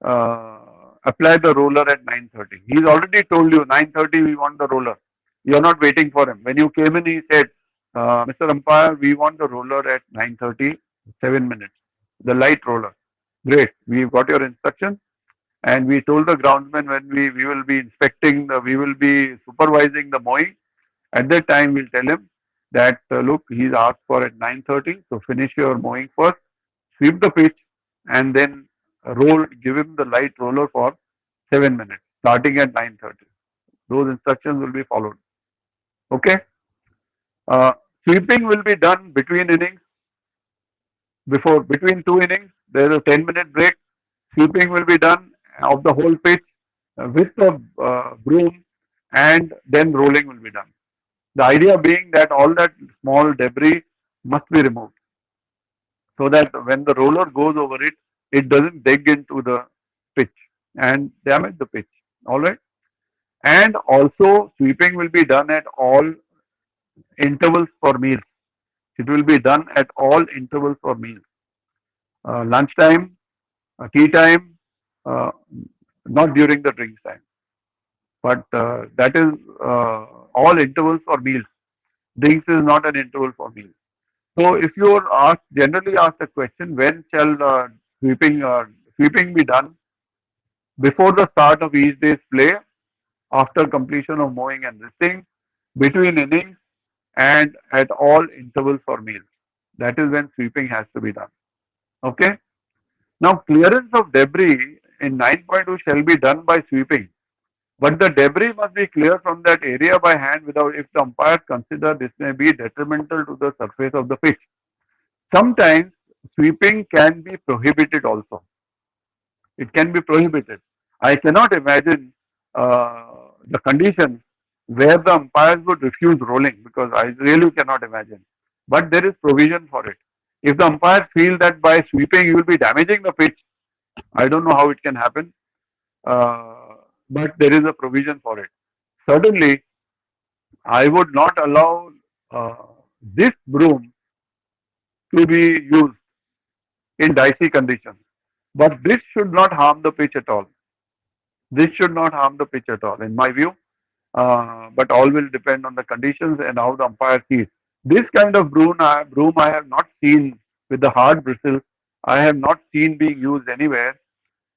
apply the roller at 9:30. He's already told you 9:30 we want the roller. You're not waiting for him. When you came in, he said, Mr. Umpire, we want the roller at 9:30, 7 minutes. The light roller. Great. We've got your instructions. And we told the groundsman when we will be inspecting, we will be supervising the mowing. At that time, we'll tell him that, look, he's asked for at 9:30. So finish your mowing first, sweep the pitch, and then give him the light roller for 7 minutes, starting at 9:30. Those instructions will be followed. Okay. Uh, Sweeping will be done between innings. Between two innings, there is a 10-minute break. Sweeping will be done of the whole pitch with the broom, and then rolling will be done. The idea being that all that small debris must be removed, so that when the roller goes over it, it doesn't dig into the pitch and damage the pitch. All right. And also sweeping will be done at all intervals for meals. It will be done at all intervals for meals. Lunchtime, tea time, uh, not during the drinks time, but that is all intervals for meals. Drinks is not an interval for meals. So if you are asked, generally asked a question, when shall sweeping sweeping be done? Before the start of each day's play, after completion of mowing and resting, between innings, and at all intervals for meals. That is when sweeping has to be done. Okay. Now clearance of debris in 9.2 shall be done by sweeping, but the debris must be cleared from that area by hand without, if the umpires consider this may be detrimental to the surface of the pitch. Sometimes sweeping can be prohibited also. It can be prohibited. I cannot imagine the conditions where the umpires would refuse rolling, because I really cannot imagine. But there is provision for it. If the umpires feel that by sweeping you will be damaging the pitch, I don't know how it can happen, uh, but there is a provision for it. Certainly, I would not allow uh, this broom to be used in dicey conditions. But this should not harm the pitch at all. This should not harm the pitch at all, in my view. But all will depend on the conditions and how the umpire sees. This kind of broom I have not seen with the hard bristles. I have not seen being used anywhere.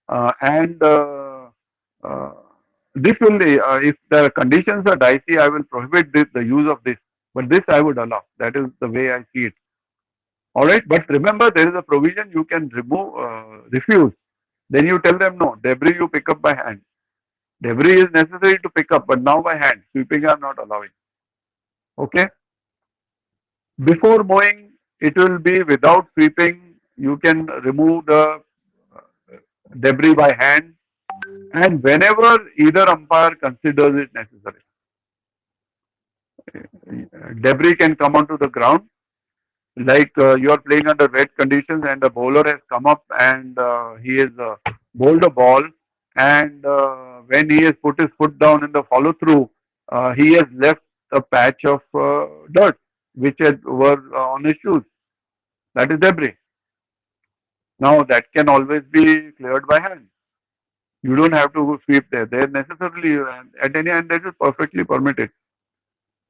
And uh, this will, if the conditions are dicey, I will prohibit this, the use of this. But this I would allow. That is the way I see it. All right. But remember, there is a provision you can refuse. Then you tell them no. Debris you pick up by hand. Debris is necessary to pick up, but now by hand. Sweeping are not allowing. Okay. Before mowing, it will be without sweeping. You can remove the debris by hand, and whenever either umpire considers it necessary. Debris can come onto the ground, like you are playing under wet conditions and the bowler has come up and he has bowled a ball, and when he has put his foot down in the follow through, he has left a patch of dirt which were on his shoes. That is debris. Now that can always be cleared by hand. You don't have to sweep there. They necessarily at any, and that is perfectly permitted.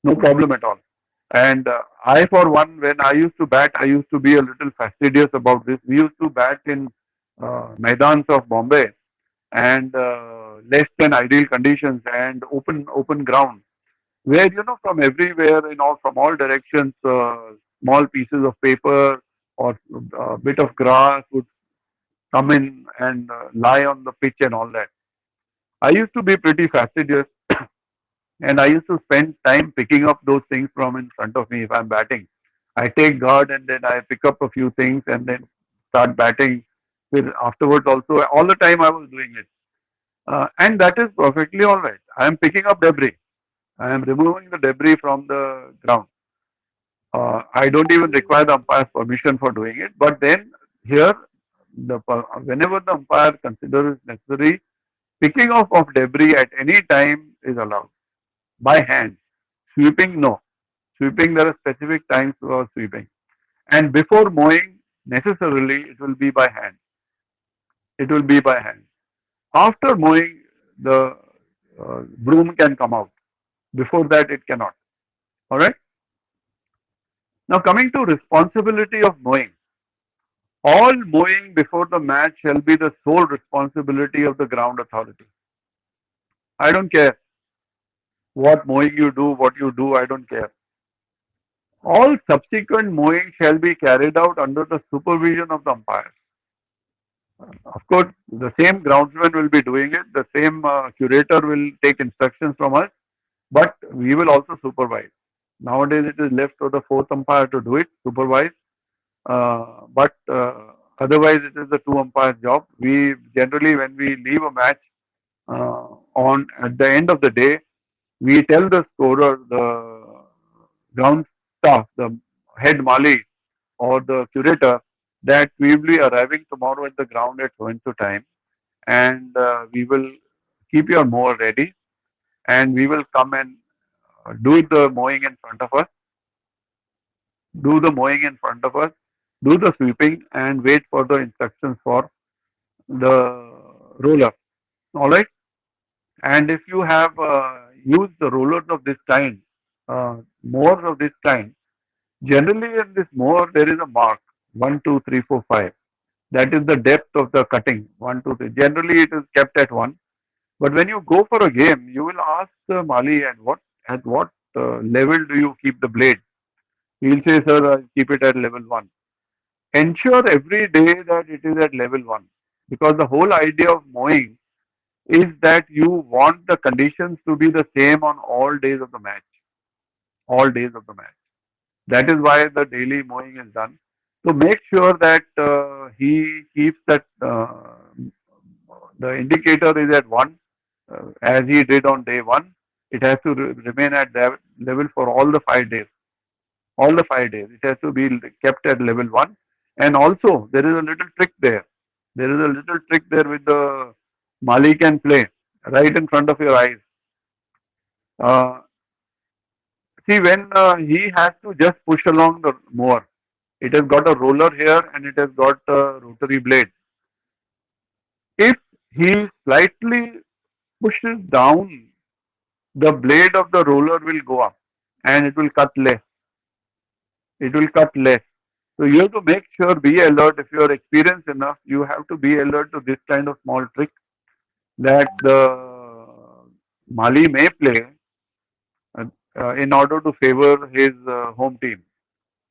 No problem at all. And I, for one, when I used to bat, I used to be a little fastidious about this. We used to bat in Maidans of Bombay, and less than ideal conditions and open ground, where from everywhere, from all directions, small pieces of paper or a bit of grass would come in and lie on the pitch and all that. I used to be pretty fastidious, and I used to spend time picking up those things from in front of me if I'm batting. I take guard and then I pick up a few things and then start batting. With afterwards also, all the time I was doing it, and that is perfectly all right. I am picking up debris. I am removing the debris from the ground. I don't even require the umpire's permission for doing it. But then here, whenever the umpire considers it necessary, picking off of debris at any time is allowed by hand. Sweeping, no. Sweeping, there are specific times for sweeping. And before mowing, necessarily it will be by hand. It will be by hand. After mowing, the broom can come out. Before that, it cannot. All right. Now, coming to responsibility of mowing. All mowing before the match shall be the sole responsibility of the ground authority. I don't care what mowing you do, what you do, I don't care. All subsequent mowing shall be carried out under the supervision of the umpires. Of course, the same groundsman will be doing it, the same curator will take instructions from us, but we will also supervise. Nowadays, it is left for the fourth umpire to do it, supervise, but otherwise, it is the two umpires' job. We generally, when we leave a match on at the end of the day, we tell the scorer, the ground staff, the head mali or the curator, that we will be arriving tomorrow at the ground at so and so time, and we will keep your mower ready, and we will come and do the mowing in front of us. do the mowing in front of us, do the sweeping, and wait for the instructions for the roller. All right. And if you have used the rollers of this kind, mowers of this kind, generally in this mower there is a mark 1, 2, 3, 4, 5. That is the depth of the cutting 1, 2, 3. Generally it is kept at 1. But when you go for a game, you will ask the Mali at what level do you keep the blade? He will say, sir, I keep it at level 1. Ensure every day that it is at level 1, because the whole idea of mowing is that you want the conditions to be the same on all days of the match. All days of the match. That is why the daily mowing is done. So make sure that he keeps that the indicator is at 1, as he did on day 1. It has to remain at that level for all the 5 days. All the 5 days. It has to be kept at level 1. And also, there is a little trick there. There is a little trick there with the Mali can play right in front of your eyes. Uh, See, when he has to just push along the mower, it has got a roller here and it has got a rotary blade. If he slightly pushes down, the blade of the roller will go up and it will cut less. It will cut less. So you have to make sure, be alert. If you are experienced enough, you have to be alert to this kind of small trick that the Mali may play uh, in order to favor his home team.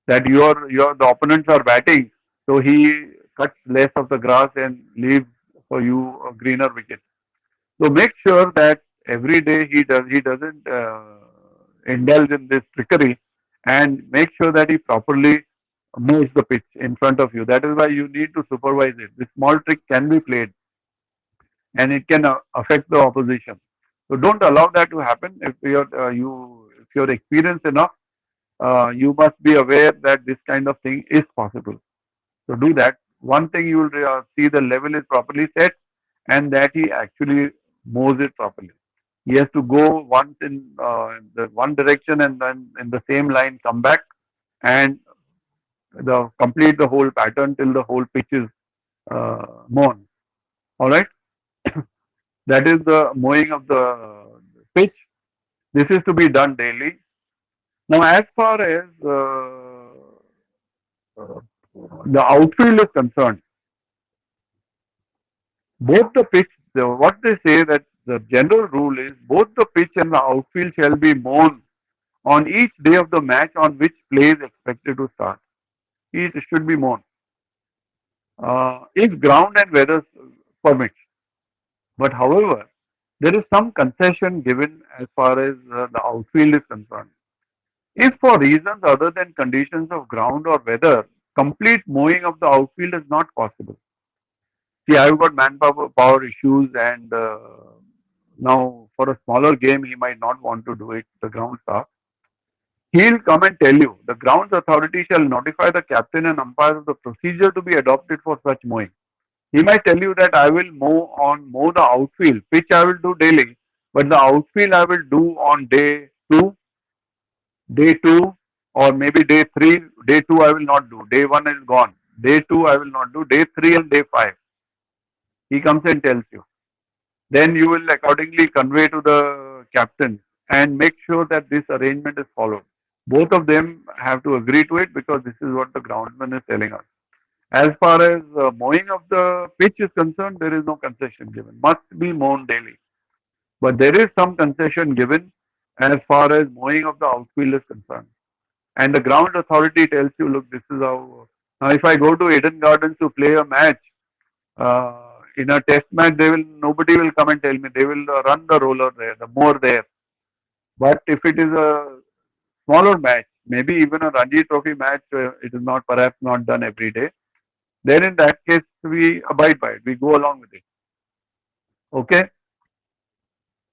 That your the opponents are batting, so he cuts less of the grass and leaves for you a greener wicket. So make sure that every day he doesn't indulge in this trickery, and make sure that he properly moves the pitch in front of you. That is why you need to supervise it. This small trick can be played and it can affect the opposition. So don't allow that to happen. If you're experienced enough, you must be aware that this kind of thing is possible. So do that. One thing you will see the level is properly set and that he actually mows it properly. He has to go once in the one direction and then in the same line come back and complete the whole pattern till the whole pitch is mown. All right. That is the mowing of the pitch. This is to be done daily. Now, as far as the outfield is concerned, both the pitch, what they say that the general rule is both the pitch and the outfield shall be mown on each day of the match on which play is expected to start. It should be mown if ground and weather permits. But however, there is some concession given as far as the outfield is concerned. If for reasons other than conditions of ground or weather, complete mowing of the outfield is not possible. See, I've got manpower power issues, and now for a smaller game, he might not want to do it. The ground staff, he'll come and tell you. The grounds authority shall notify the captain and umpire of the procedure to be adopted for such mowing. He might tell you that I will mow the outfield, which I will do daily, but the outfield I will do on day two, or maybe day three. Day two I will not do. Day one is gone. Day two I will not do. Day three and day five. He comes and tells you. Then you will accordingly convey to the captain and make sure that this arrangement is followed. Both of them have to agree to it because this is what the groundsman is telling us. As far as mowing of the pitch is concerned, there is no concession given. Must be mown daily. But there is some concession given as far as mowing of the outfield is concerned. And the ground authority tells you, look, this is how. Now, if I go to Eden Gardens to play a match, in a test match, nobody will come and tell me. They will run the roller there, the mower there. But if it is a smaller match, maybe even a Ranji Trophy match, it is not perhaps not done every day. Then in that case, we abide by it. We go along with it. Okay.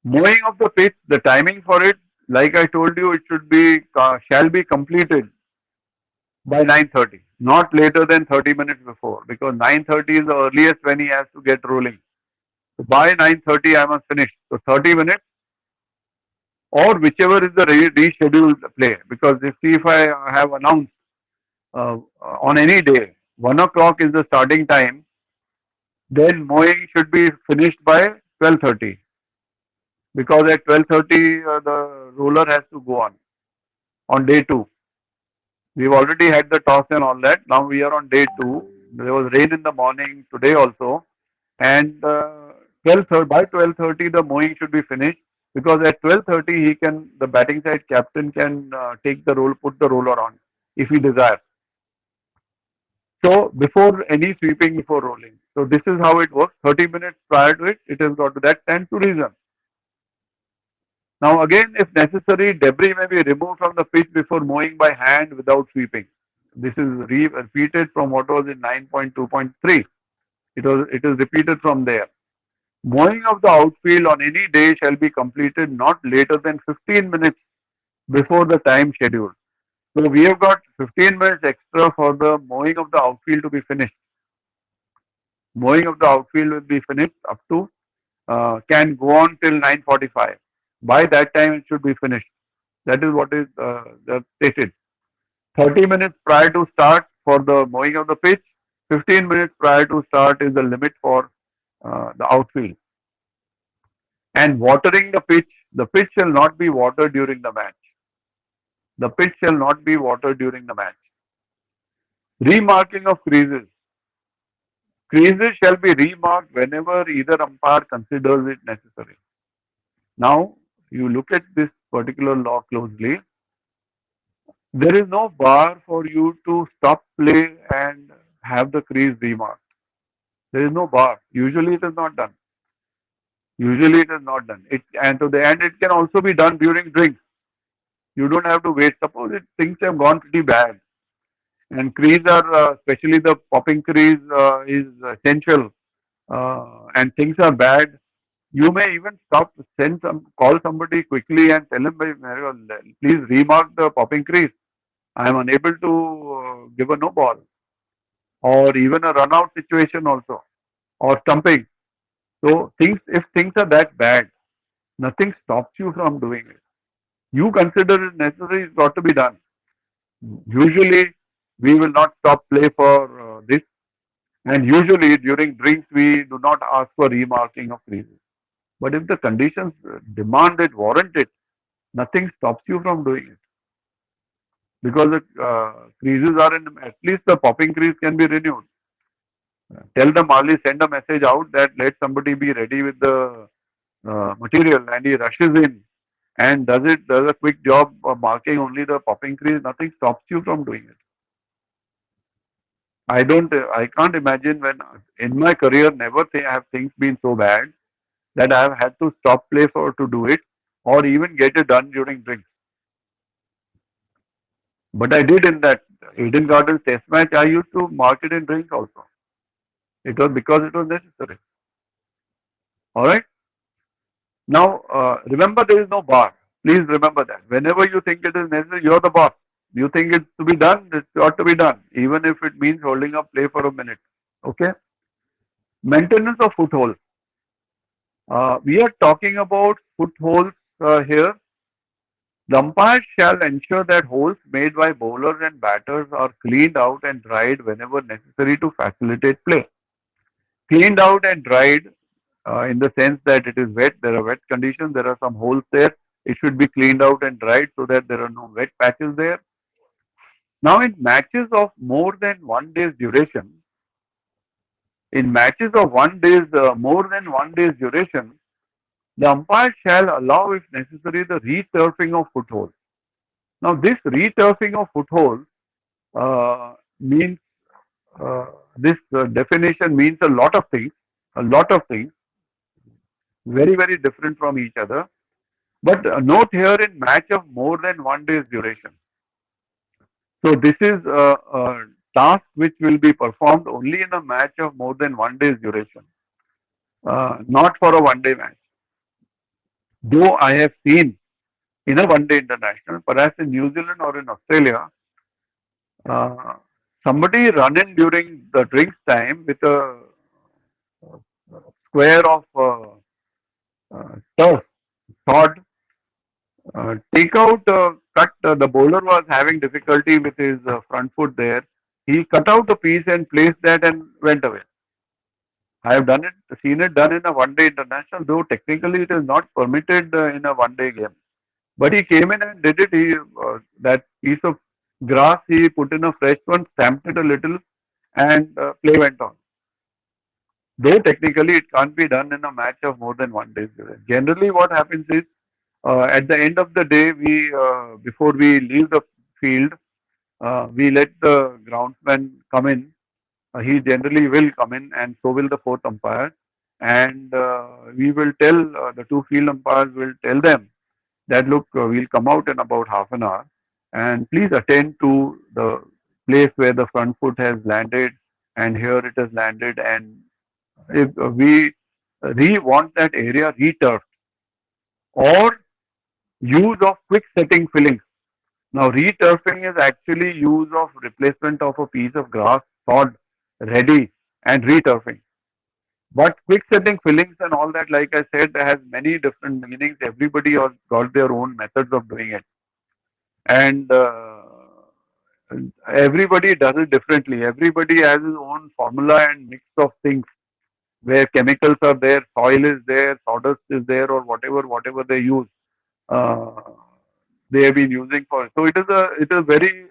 Mowing of the pitch, the timing for it, like I told you, it shall be completed by 9:30, not later than 30 minutes before, because 9:30 is the earliest when he has to get rolling. So by 9:30, I must finish. So 30 minutes or whichever is the rescheduled play. Because if I have announced uh, on any day, 1 o'clock is the starting time, then mowing should be finished by 12:30, because at 12:30 the roller has to go on day two. We've already had the toss and all that. Now we are on day two. There was rain in the morning today also, and 12:30 by 12:30 the mowing should be finished, because at 12:30 the batting side captain can take the roll, put the roller on if he desires. So before any sweeping, before rolling. So this is how it works. 30 minutes prior to it, it has got to that stands to reason. Now again, if necessary, debris may be removed from the pitch before mowing by hand without sweeping. This is repeated from what was in 9.2.3. It is repeated from there. Mowing of the outfield on any day shall be completed not later than 15 minutes before the time scheduled. So we have got 15 minutes extra for the mowing of the outfield to be finished. Mowing of the outfield will be finished up to can go on till 9:45. By that time it should be finished. That is what is stated. 30 minutes prior to start for the mowing of the pitch. 15 minutes prior to start is the limit for the outfield. And watering the pitch. The pitch shall not be watered during the match. The pitch shall not be watered during the match. Remarking of creases. Creases shall be remarked whenever either umpire considers it necessary. Now, you look at this particular law closely. There is no bar for you to stop play and have the crease remarked. There is no bar. Usually it is not done. Usually it is not done. And to the end it can also be done during drinks. You don't have to wait. Suppose things have gone pretty bad and crease are, especially the popping crease is essential, and things are bad. You may even call somebody quickly and tell him, please remark the popping crease. I am unable to give a no ball, or even a run out situation also, or stumping. So if things are that bad, nothing stops you from doing it. You consider it necessary, it's got to be done. Usually, we will not stop play for this, and usually during drinks we do not ask for remarking of creases. But if the conditions demand it, warrant it, nothing stops you from doing it, because the creases are in, at least the popping crease can be renewed. Tell the Marley, send a message out that let somebody be ready with the material, and he rushes in and does a quick job of marking only the popping crease. Nothing stops you from doing it. I can't imagine when in my career never have things been so bad that I have had to stop play for to do it, or even get it done during drinks. But I did in that Eden Gardens test match. I used to mark it in drinks also. It was because it was necessary. All right. Now remember, there is no bar. Please remember that. Whenever you think it is necessary, you are the boss. You think it's to be done, it's got to be done, even if it means holding up play for a minute. Okay. Maintenance of foothold. We are talking about footholds here. The umpire shall ensure that holes made by bowlers and batters are cleaned out and dried whenever necessary to facilitate play. Cleaned out and dried in the sense that it is wet, there are wet conditions, there are some holes there. It should be cleaned out and dried so that there are no wet patches there. Now, in matches of more than 1 day's duration, more than 1 day's duration, the umpire shall allow, if necessary, the returfing of footholds. Now, this returfing of footholds means this definition means a lot of things, very, very different from each other. But note here, in match of more than 1 day's duration. So this is a task which will be performed only in a match of more than 1 day's duration, not for a 1 day match. Though I have seen in a 1 day international, perhaps in New Zealand or in Australia, uh, somebody run in during the drinks time with a square of turf, sod, take out cut. The bowler was having difficulty with his front foot there. He cut out a piece and placed that and went away. I have done it, seen it done in a one-day international, though technically it is not permitted in a one-day game. But he came in and did it. That piece of grass he put in a fresh one, stamped it a little, and play went on. Though technically it can't be done in a match of more than 1 day. Generally, what happens is at the end of the day, we before we leave the field, we let the groundsman come in. He generally will come in, and so will the fourth umpire. And we will tell the two field umpires will tell them that look, we'll come out in about half an hour, and please attend to the place where the front foot has landed, and here it has landed, and if we want that area returfed or use of quick setting fillings. Now returfing is actually use of replacement of a piece of grass sod ready and returfing. But quick setting fillings and all that, like I said, has many different meanings. Everybody has got their own methods of doing it, and everybody does it differently. Everybody has his own formula and mix of things where chemicals are there, soil is there, sawdust is there, or whatever they use. Uh, they have been using for. So it is very